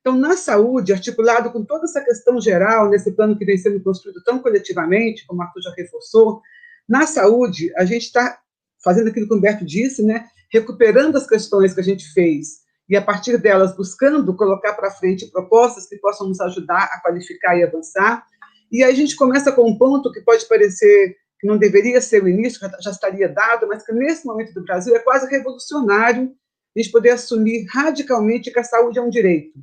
Então, na saúde, articulado com toda essa questão geral, nesse plano que vem sendo construído tão coletivamente, como o Arthur já reforçou, na saúde, a gente está fazendo aquilo que o Humberto disse, né, recuperando as questões que a gente fez e, a partir delas, buscando colocar para frente propostas que possam nos ajudar a qualificar e avançar. E aí a gente começa com um ponto que pode parecer que não deveria ser o início, já estaria dado, mas que nesse momento do Brasil é quase revolucionário a gente poder assumir radicalmente que a saúde é um direito.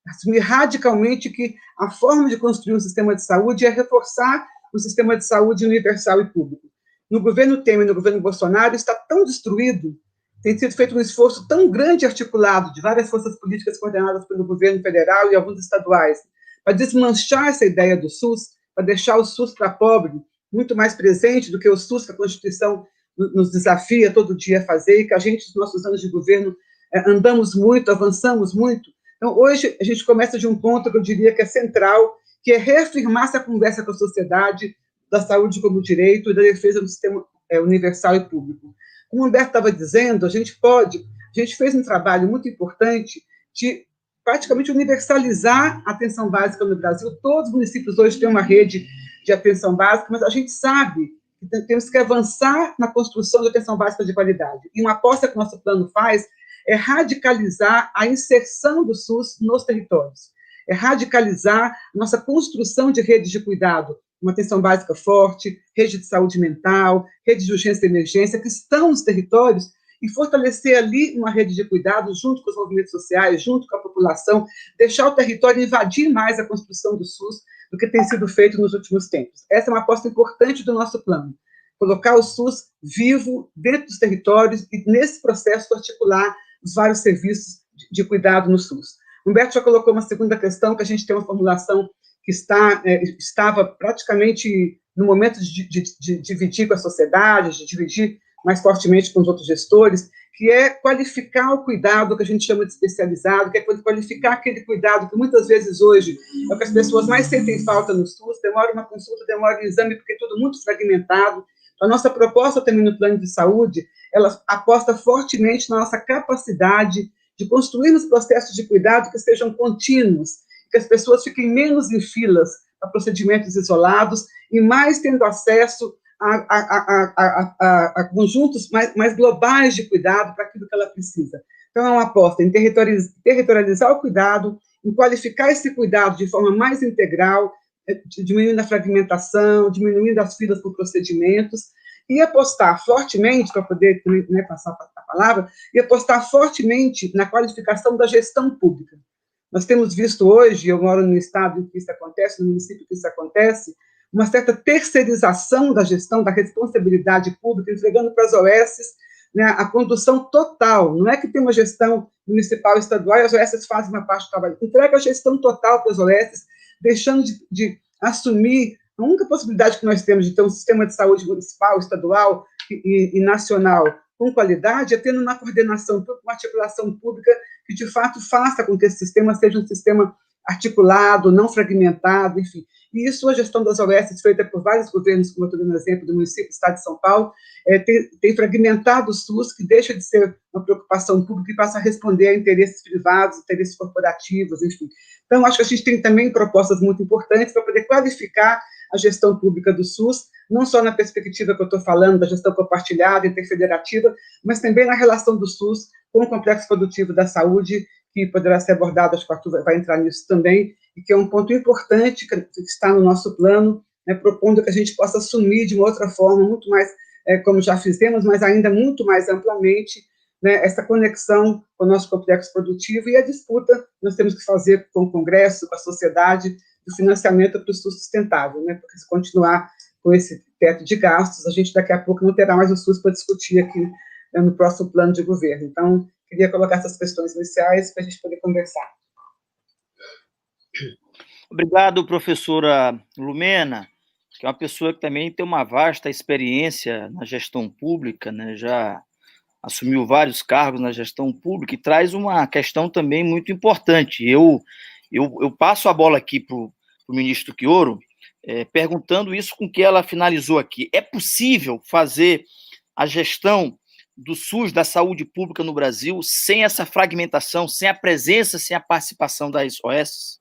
Assumir radicalmente que a forma de construir um sistema de saúde é reforçar o sistema de saúde universal e público. No governo Temer e no governo Bolsonaro está tão destruído, tem sido feito um esforço tão grande e articulado de várias forças políticas coordenadas pelo governo federal e alguns estaduais, para desmanchar essa ideia do SUS, para deixar o SUS para pobre muito mais presente do que o SUS que a Constituição nos desafia todo dia a fazer, e que a gente, nos nossos anos de governo, andamos muito, avançamos muito. Então, hoje, a gente começa de um ponto que eu diria que é central, que é reafirmar essa conversa com a sociedade da saúde como direito e da defesa do sistema universal e público. Como o Humberto estava dizendo, a gente fez um trabalho muito importante de praticamente universalizar a atenção básica no Brasil. Todos os municípios hoje têm uma rede de atenção básica, mas a gente sabe que temos que avançar na construção de atenção básica de qualidade. E uma aposta que o nosso plano faz é radicalizar a inserção do SUS nos territórios, é radicalizar a nossa construção de redes de cuidado, uma atenção básica forte, rede de saúde mental, rede de urgência e emergência, que estão nos territórios, e fortalecer ali uma rede de cuidado junto com os movimentos sociais, junto com a população, deixar o território invadir mais a construção do SUS do que tem sido feito nos últimos tempos. Essa é uma aposta importante do nosso plano, colocar o SUS vivo dentro dos territórios e, nesse processo, articular os vários serviços de cuidado no SUS. Humberto já colocou uma segunda questão, que a gente tem uma formulação que estava praticamente no momento de dividir com a sociedade, de dividir mais fortemente com os outros gestores, que é qualificar o cuidado que a gente chama de especializado, que é qualificar aquele cuidado que muitas vezes hoje é o que as pessoas mais sentem falta no SUS, demora uma consulta, demora um exame, porque é tudo muito fragmentado, A nossa proposta também no plano de saúde, ela aposta fortemente na nossa capacidade de construirmos processos de cuidado que sejam contínuos, que as pessoas fiquem menos em filas a procedimentos isolados e mais tendo acesso a conjuntos mais globais de cuidado para aquilo que ela precisa. Então, é uma aposta em territorializar o cuidado, em qualificar esse cuidado de forma mais integral, diminuindo a fragmentação, diminuindo as filas por procedimentos, e apostar fortemente, para poder passar a palavra, e apostar fortemente na qualificação da gestão pública. Nós temos visto hoje, eu moro no estado em que isso acontece, no município em que isso acontece, uma certa terceirização da gestão, da responsabilidade pública, entregando para as OSs, né, a condução total. Não é que tem uma gestão municipal e estadual e as OSs fazem uma parte do trabalho. Entrega a gestão total para as OSs, deixando de assumir a única possibilidade que nós temos de ter um sistema de saúde municipal, estadual e nacional com qualidade, é tendo uma coordenação, uma articulação pública que, de fato, faça com que esse sistema seja um sistema articulado, não fragmentado, enfim. E isso, a gestão das OS, feita por vários governos, como eu estou dando o exemplo do município do Estado de São Paulo, tem fragmentado o SUS, que deixa de ser uma preocupação pública e passa a responder a interesses privados, interesses corporativos, enfim. Então, acho que a gente tem também propostas muito importantes para poder qualificar a gestão pública do SUS, não só na perspectiva que eu estou falando, da gestão compartilhada, interfederativa, mas também na relação do SUS com o complexo produtivo da saúde, que poderá ser abordado, acho que o Arthur vai entrar nisso também, e que é um ponto importante que está no nosso plano, né, propondo que a gente possa assumir de uma outra forma, muito mais, como já fizemos, mas ainda muito mais amplamente, né, essa conexão com o nosso complexo produtivo e a disputa nós temos que fazer com o Congresso, com a sociedade, do financiamento para o SUS sustentável, né, porque se continuar com esse teto de gastos, a gente daqui a pouco não terá mais o SUS para discutir aqui, né, no próximo plano de governo. Então, queria colocar essas questões iniciais para a gente poder conversar. Obrigado, professora Lumena, que é uma pessoa que também tem uma vasta experiência na gestão pública, né, já assumiu vários cargos na gestão pública e traz uma questão também muito importante. Eu passo a bola aqui para o ministro Chioro, perguntando isso com que ela finalizou aqui. É possível fazer a gestão do SUS, da saúde pública no Brasil, sem essa fragmentação, sem a presença, sem a participação das OS?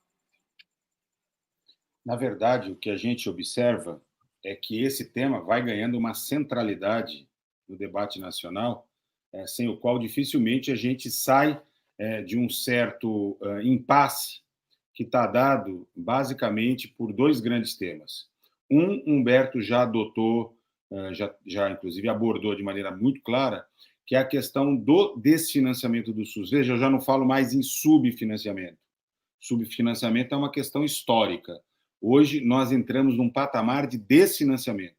Na verdade, o que a gente observa é que esse tema vai ganhando uma centralidade no debate nacional, sem o qual dificilmente a gente sai de um certo impasse que está dado basicamente por dois grandes temas. Humberto já adotou, já inclusive abordou de maneira muito clara, que é a questão do desfinanciamento do SUS. Veja, eu já não falo mais em subfinanciamento. Subfinanciamento é uma questão histórica. Hoje, nós entramos num patamar de desfinanciamento.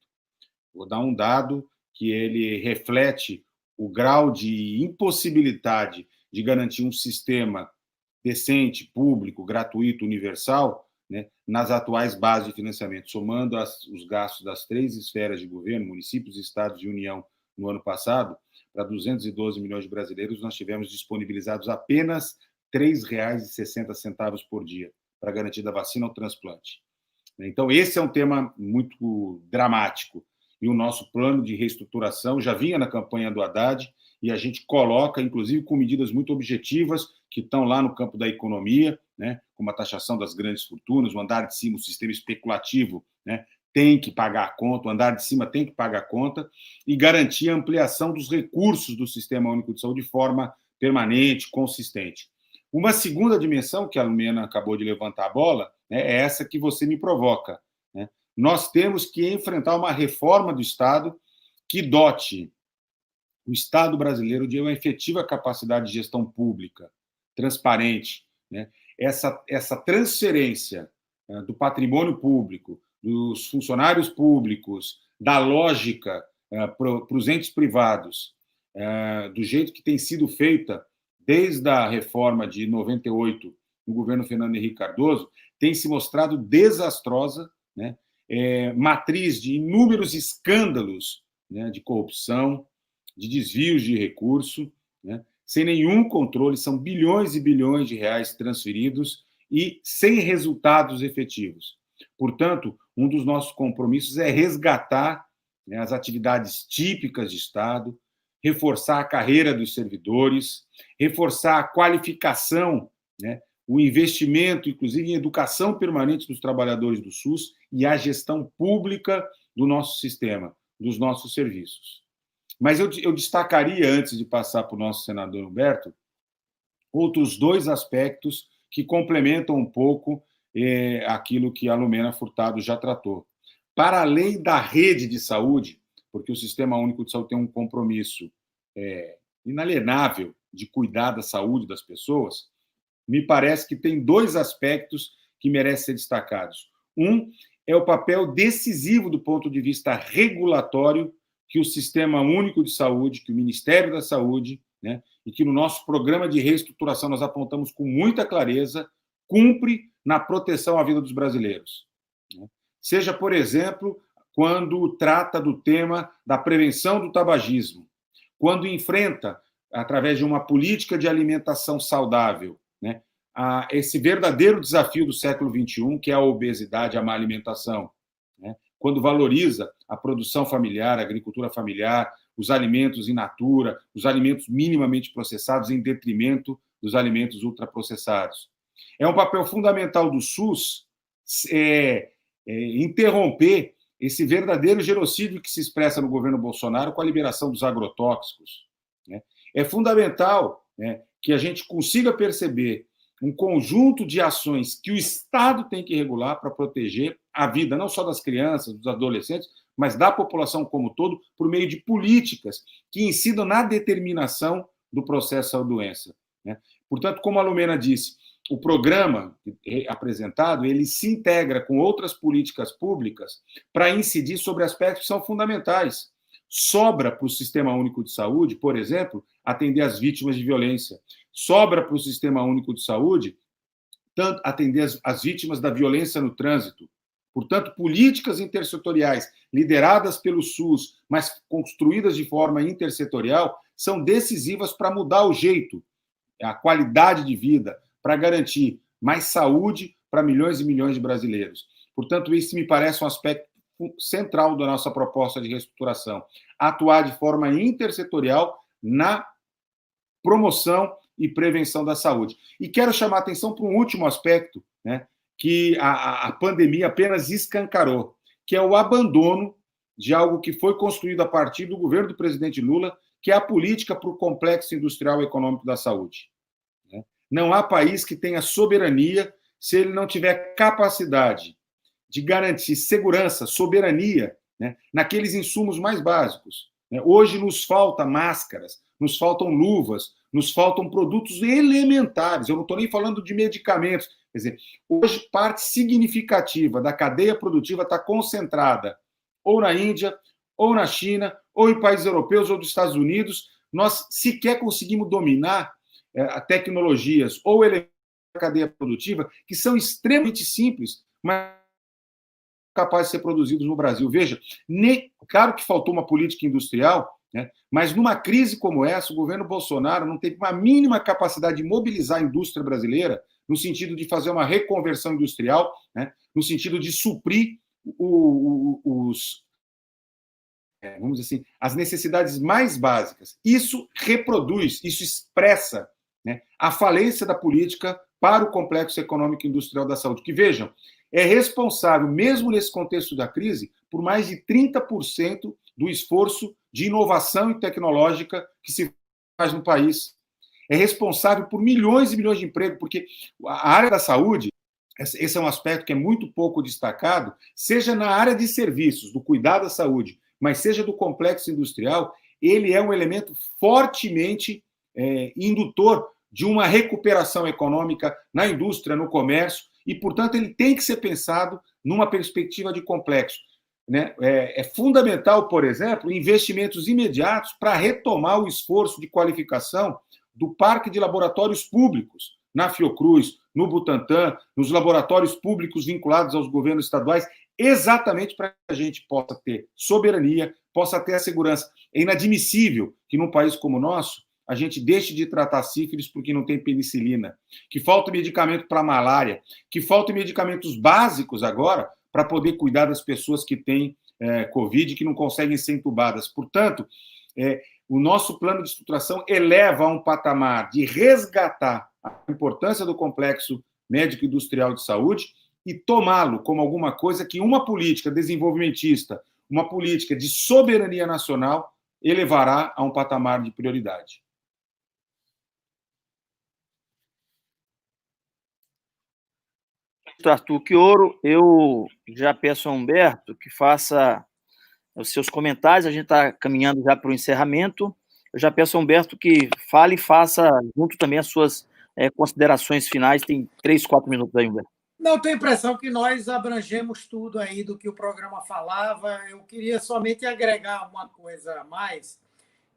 Vou dar um dado que ele reflete o grau de impossibilidade de garantir um sistema decente, público, gratuito, universal, né, nas atuais bases de financiamento, somando os gastos das três esferas de governo, municípios, estados e União, no ano passado, para 212 milhões de brasileiros, nós tivemos disponibilizados apenas R$ 3,60 por dia para garantir da vacina ao transplante. Então, esse é um tema muito dramático. E o nosso plano de reestruturação já vinha na campanha do Haddad, e a gente coloca, inclusive, com medidas muito objetivas, que estão lá no campo da economia, né, como a taxação das grandes fortunas, o andar de cima, o sistema especulativo, né, tem que pagar a conta, o andar de cima tem que pagar a conta, e garantir a ampliação dos recursos do Sistema Único de Saúde de forma permanente, consistente. Uma segunda dimensão, que a Lumena acabou de levantar a bola, né, é essa que você me provoca, né? Nós temos que enfrentar uma reforma do Estado que dote o Estado brasileiro de uma efetiva capacidade de gestão pública, transparente, né? Essa transferência do patrimônio público, dos funcionários públicos, da lógica para os entes privados, do jeito que tem sido feita desde a reforma de 98, no governo Fernando Henrique Cardoso, tem se mostrado desastrosa, né? Matriz de inúmeros escândalos, né, de corrupção, de desvios de recurso, né, sem nenhum controle, são bilhões e bilhões de reais transferidos e sem resultados efetivos. Portanto, um dos nossos compromissos é resgatar né, as atividades típicas de Estado, reforçar a carreira dos servidores, reforçar a qualificação, né, o investimento, inclusive, em educação permanente dos trabalhadores do SUS e a gestão pública do nosso sistema, dos nossos serviços. Mas eu destacaria, antes de passar para o nosso senador Humberto, outros dois aspectos que complementam um pouco aquilo que a Lumena Furtado já tratou. Para além da rede de saúde, porque o Sistema Único de Saúde tem um compromisso inalienável de cuidar da saúde das pessoas, me parece que tem dois aspectos que merecem ser destacados. Um é o papel decisivo do ponto de vista regulatório que o Sistema Único de Saúde, que o Ministério da Saúde, né, e que no nosso programa de reestruturação nós apontamos com muita clareza, cumpre na proteção à vida dos brasileiros. Seja, por exemplo, quando trata do tema da prevenção do tabagismo, quando enfrenta, através de uma política de alimentação saudável, né, esse verdadeiro desafio do século XXI, que é a obesidade, a má alimentação, né, quando valoriza a produção familiar, a agricultura familiar, os alimentos in natura, os alimentos minimamente processados em detrimento dos alimentos ultraprocessados. É um papel fundamental do SUS interromper esse verdadeiro genocídio que se expressa no governo Bolsonaro com a liberação dos agrotóxicos. Né? É fundamental, né, que a gente consiga perceber um conjunto de ações que o Estado tem que regular para proteger a vida, não só das crianças, dos adolescentes, mas da população como um todo, por meio de políticas que incidam na determinação do processo saúde-doença. Né? Portanto, como a Lumena disse, o programa apresentado, ele se integra com outras políticas públicas para incidir sobre aspectos que são fundamentais. Sobra para o Sistema Único de Saúde, por exemplo, atender as vítimas de violência. Sobra para o Sistema Único de Saúde tanto atender as vítimas da violência no trânsito. Portanto, políticas intersetoriais lideradas pelo SUS, mas construídas de forma intersetorial, são decisivas para mudar o jeito, a qualidade de vida, para garantir mais saúde para milhões e milhões de brasileiros. Portanto, isso me parece um aspecto central da nossa proposta de reestruturação. Atuar de forma intersetorial na promoção e prevenção da saúde. E quero chamar a atenção para um último aspecto, né, que a pandemia apenas escancarou, que é o abandono de algo que foi construído a partir do governo do presidente Lula, que é a política para o complexo industrial e econômico da saúde. Não há país que tenha soberania se ele não tiver capacidade de garantir segurança, soberania, né, naqueles insumos mais básicos. Hoje nos faltam máscaras, nos faltam luvas, nos faltam produtos elementares. Eu não estou nem falando de medicamentos. Quer dizer, hoje parte significativa da cadeia produtiva está concentrada ou na Índia, ou na China, ou em países europeus ou dos Estados Unidos. Nós sequer conseguimos dominar tecnologias ou elementos da cadeia produtiva que são extremamente simples, mas capazes de ser produzidos no Brasil. Veja, claro que faltou uma política industrial, né, mas numa crise como essa, o governo Bolsonaro não teve uma mínima capacidade de mobilizar a indústria brasileira no sentido de fazer uma reconversão industrial, né, no sentido de suprir vamos dizer assim, as necessidades mais básicas. Isso reproduz, isso expressa, né, a falência da política para o complexo econômico e industrial da saúde, que, vejam, é responsável, mesmo nesse contexto da crise, por mais de 30% do esforço de inovação e tecnológica que se faz no país. É responsável por milhões e milhões de empregos, porque a área da saúde, esse é um aspecto que é muito pouco destacado, seja na área de serviços, do cuidado da saúde, mas seja do complexo industrial, ele é um elemento fortemente indutor de uma recuperação econômica na indústria, no comércio, e, portanto, ele tem que ser pensado numa perspectiva de complexo. Né? É fundamental, por exemplo, investimentos imediatos para retomar o esforço de qualificação do parque de laboratórios públicos, na Fiocruz, no Butantan, nos laboratórios públicos vinculados aos governos estaduais, exatamente para que a gente possa ter soberania, possa ter a segurança. É inadmissível que, num país como o nosso, a gente deixe de tratar sífilis porque não tem penicilina, que falta medicamento para malária, que falta medicamentos básicos agora para poder cuidar das pessoas que têm Covid que não conseguem ser entubadas. Portanto, o nosso plano de estruturação eleva a um patamar de resgatar a importância do complexo médico-industrial de saúde e tomá-lo como alguma coisa que uma política desenvolvimentista, uma política de soberania nacional, elevará a um patamar de prioridade. Arthur Quioro, eu já peço a Humberto que faça os seus comentários, a gente está caminhando já para o encerramento, eu já peço a Humberto que fale e faça junto também as suas considerações finais, tem 3, 4 minutos aí, Humberto. Não, tenho a impressão que nós abrangemos tudo aí do que o programa falava, eu queria somente agregar uma coisa a mais,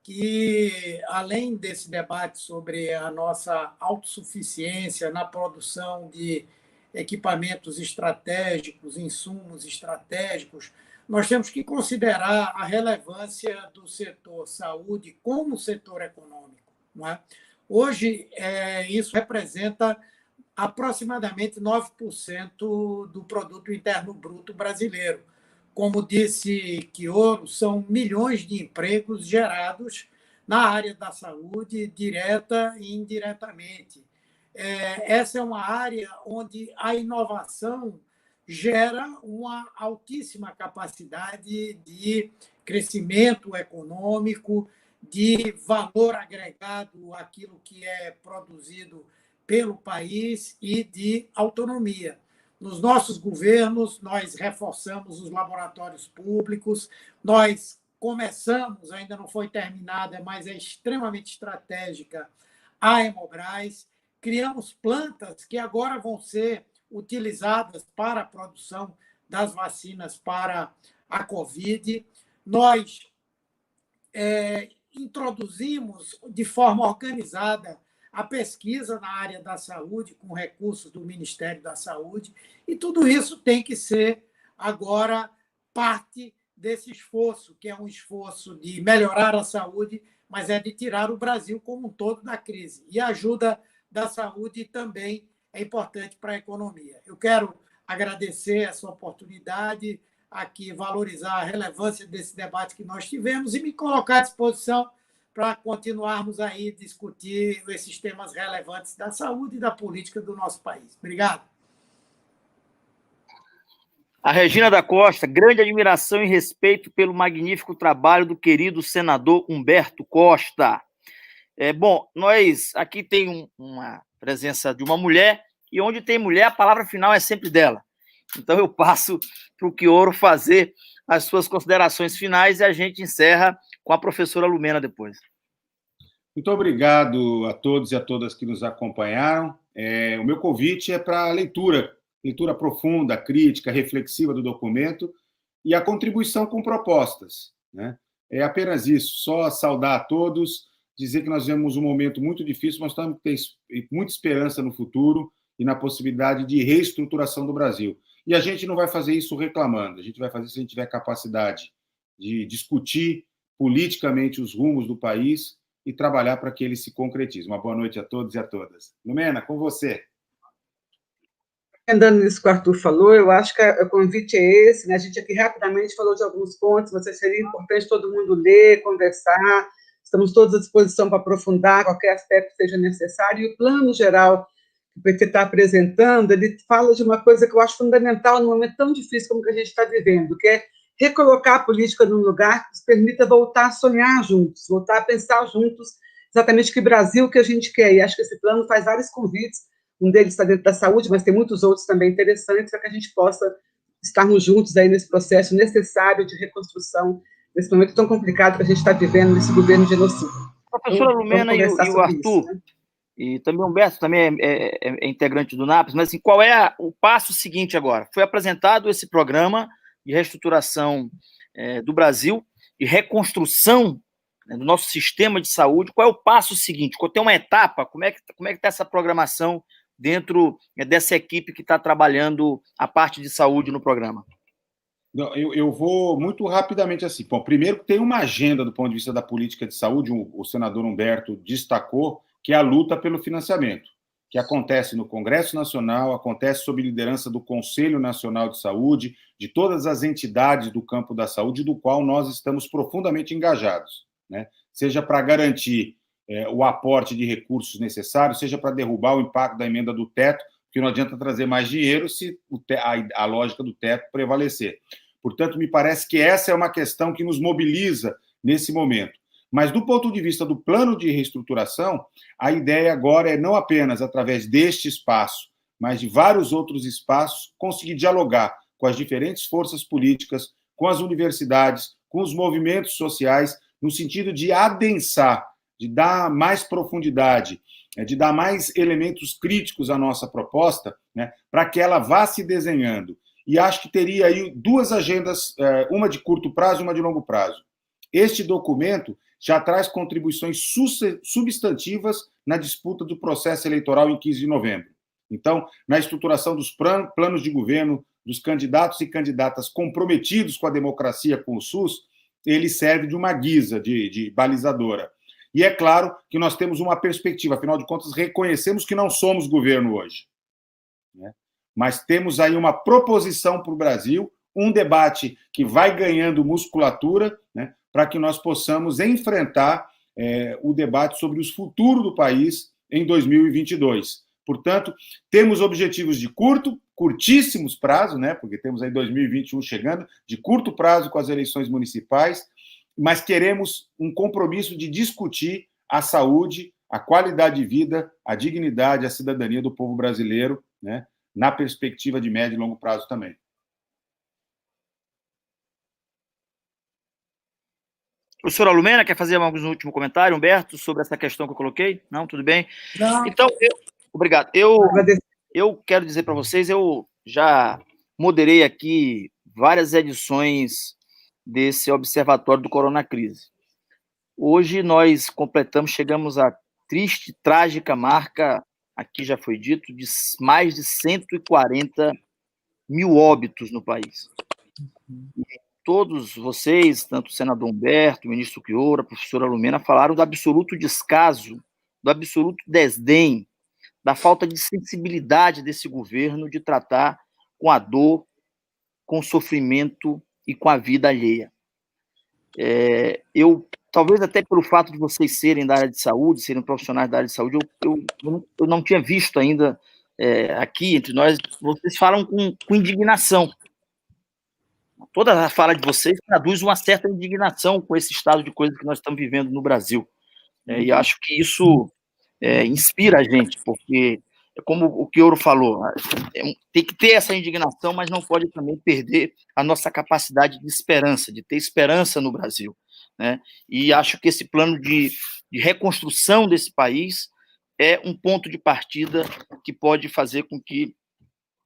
que além desse debate sobre a nossa autossuficiência na produção de equipamentos estratégicos, insumos estratégicos, nós temos que considerar a relevância do setor saúde como setor econômico. Não é? Hoje, isso representa aproximadamente 9% do produto interno bruto brasileiro. Como disse Quioro, são milhões de empregos gerados na área da saúde, direta e indiretamente. Essa é uma área onde a inovação gera uma altíssima capacidade de crescimento econômico, de valor agregado àquilo que é produzido pelo país e de autonomia. Nos nossos governos, nós reforçamos os laboratórios públicos, nós começamos, ainda não foi terminada, mas é extremamente estratégica, a Hemobras. Criamos plantas que agora vão ser utilizadas para a produção das vacinas para a Covid. Nós introduzimos de forma organizada a pesquisa na área da saúde, com recursos do Ministério da Saúde, e tudo isso tem que ser agora parte desse esforço, que é um esforço de melhorar a saúde, mas é de tirar o Brasil como um todo da crise. E a ajuda da saúde também é importante para a economia. Eu quero agradecer essa oportunidade, aqui valorizar a relevância desse debate que nós tivemos e me colocar à disposição para continuarmos aí discutir esses temas relevantes da saúde e da política do nosso país. Obrigado. A Regina da Costa, grande admiração e respeito pelo magnífico trabalho do querido senador Humberto Costa. Bom, nós aqui tem uma presença de uma mulher, e onde tem mulher, a palavra final é sempre dela. Então eu passo para o Quioro fazer as suas considerações finais e a gente encerra com a professora Lumena depois. Muito obrigado a todos e a todas que nos acompanharam. O meu convite é para a leitura profunda, crítica, reflexiva do documento e a contribuição com propostas, né? É apenas isso, só saudar a todos, dizer que nós vivemos um momento muito difícil, mas temos que ter muita esperança no futuro e na possibilidade de reestruturação do Brasil. E a gente não vai fazer isso reclamando, a gente vai fazer se a gente tiver capacidade de discutir politicamente os rumos do país e trabalhar para que ele se concretize. Uma boa noite a todos e a todas. Lumena, com você. Andando nisso que o Arthur falou, eu acho que o convite é esse, né? A gente aqui rapidamente falou de alguns pontos, seria importante todo mundo ler, conversar, estamos todos à disposição para aprofundar qualquer aspecto que seja necessário, e o plano geral que o PT está apresentando, ele fala de uma coisa que eu acho fundamental num momento tão difícil como que a gente está vivendo, que é recolocar a política num lugar que nos permita voltar a sonhar juntos, voltar a pensar juntos exatamente que Brasil que a gente quer, e acho que esse plano faz vários convites, um deles está dentro da saúde, mas tem muitos outros também interessantes, para que a gente possa estarmos juntos aí nesse processo necessário de reconstrução, nesse momento tão complicado que a gente está vivendo nesse governo genocida. Professora Lumena e o Arthur, isso, né? E também o Humberto também é integrante do NAPES, mas assim, qual é o passo seguinte agora? Foi apresentado esse programa de reestruturação do Brasil, de reconstrução do nosso sistema de saúde. Qual é o passo seguinte? Tem uma etapa? Como é que está essa programação dentro dessa equipe que está trabalhando a parte de saúde no programa? Eu vou muito rapidamente assim. Bom, primeiro, tem uma agenda do ponto de vista da política de saúde, o senador Humberto destacou, que é a luta pelo financiamento. que acontece no Congresso Nacional, acontece sob liderança do Conselho Nacional de Saúde, de todas as entidades do campo da saúde, do qual nós estamos profundamente engajados, né? Seja para garantir o aporte de recursos necessários, seja para derrubar o impacto da emenda do teto, porque não adianta trazer mais dinheiro se a lógica do teto prevalecer. Portanto, me parece que essa é uma questão que nos mobiliza nesse momento. Mas, do ponto de vista do plano de reestruturação, a ideia agora é não apenas, através deste espaço, mas de vários outros espaços, conseguir dialogar com as diferentes forças políticas, com as universidades, com os movimentos sociais, no sentido de adensar, de dar mais profundidade, de dar mais elementos críticos à nossa proposta, né, para que ela vá se desenhando. E acho que teria aí duas agendas, uma de curto prazo e uma de longo prazo. Este documento já traz contribuições substantivas na disputa do processo eleitoral em 15 de novembro. Então, na estruturação dos planos de governo, dos candidatos e candidatas comprometidos com a democracia, com o SUS, ele serve de uma guisa, de balizadora. E é claro que nós temos uma perspectiva, afinal de contas, reconhecemos que não somos governo hoje, né? Mas temos aí uma proposição para o Brasil, um debate que vai ganhando musculatura, né, para que nós possamos enfrentar o debate sobre o futuro do país em 2022. Portanto, temos objetivos de curtíssimos prazos, né, porque temos aí 2021 chegando, de curto prazo com as eleições municipais, mas queremos um compromisso de discutir a saúde, a qualidade de vida, a dignidade, a cidadania do povo brasileiro, né, na perspectiva de médio e longo prazo também. O senhor Alumena quer fazer algum último comentário, Humberto, sobre essa questão que eu coloquei? Não, tudo bem? Não. Então, obrigado. Eu quero dizer para vocês, eu já moderei aqui várias edições desse Observatório do Coronacrise. Hoje nós chegamos à triste, trágica marca, aqui já foi dito, de mais de 140 mil óbitos no país. Todos vocês, tanto o senador Humberto, o ministro Chioro, a professora Lumena, falaram do absoluto descaso, do absoluto desdém, da falta de sensibilidade desse governo de tratar com a dor, com o sofrimento e com a vida alheia. Talvez até pelo fato de vocês serem da área de saúde, serem profissionais da área de saúde, eu não tinha visto ainda aqui entre nós, vocês falam com indignação. Toda a fala de vocês traduz uma certa indignação com esse estado de coisas que nós estamos vivendo no Brasil. E acho que isso inspira a gente, porque, como o Chioro falou, tem que ter essa indignação, mas não pode também perder a nossa capacidade de esperança, de ter esperança no Brasil, né? E acho que esse plano de reconstrução desse país é um ponto de partida que pode fazer com que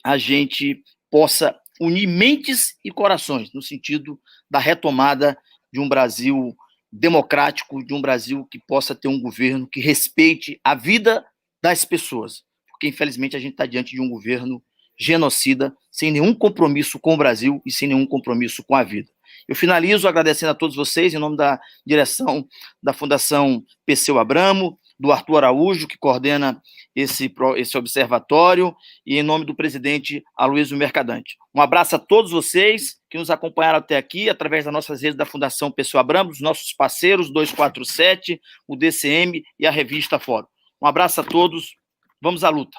a gente possa unir mentes e corações, no sentido da retomada de um Brasil democrático, de um Brasil que possa ter um governo que respeite a vida das pessoas, porque, infelizmente, a gente está diante de um governo genocida, sem nenhum compromisso com o Brasil e sem nenhum compromisso com a vida. Eu finalizo agradecendo a todos vocês, em nome da direção da Fundação Perseu Abramo, do Arthur Araújo, que coordena esse observatório, e em nome do presidente Aloysio Mercadante. Um abraço a todos vocês que nos acompanharam até aqui, através das nossas redes da Fundação Perseu Abramo, dos nossos parceiros, 247, o DCM e a revista Fórum. Um abraço a todos, vamos à luta.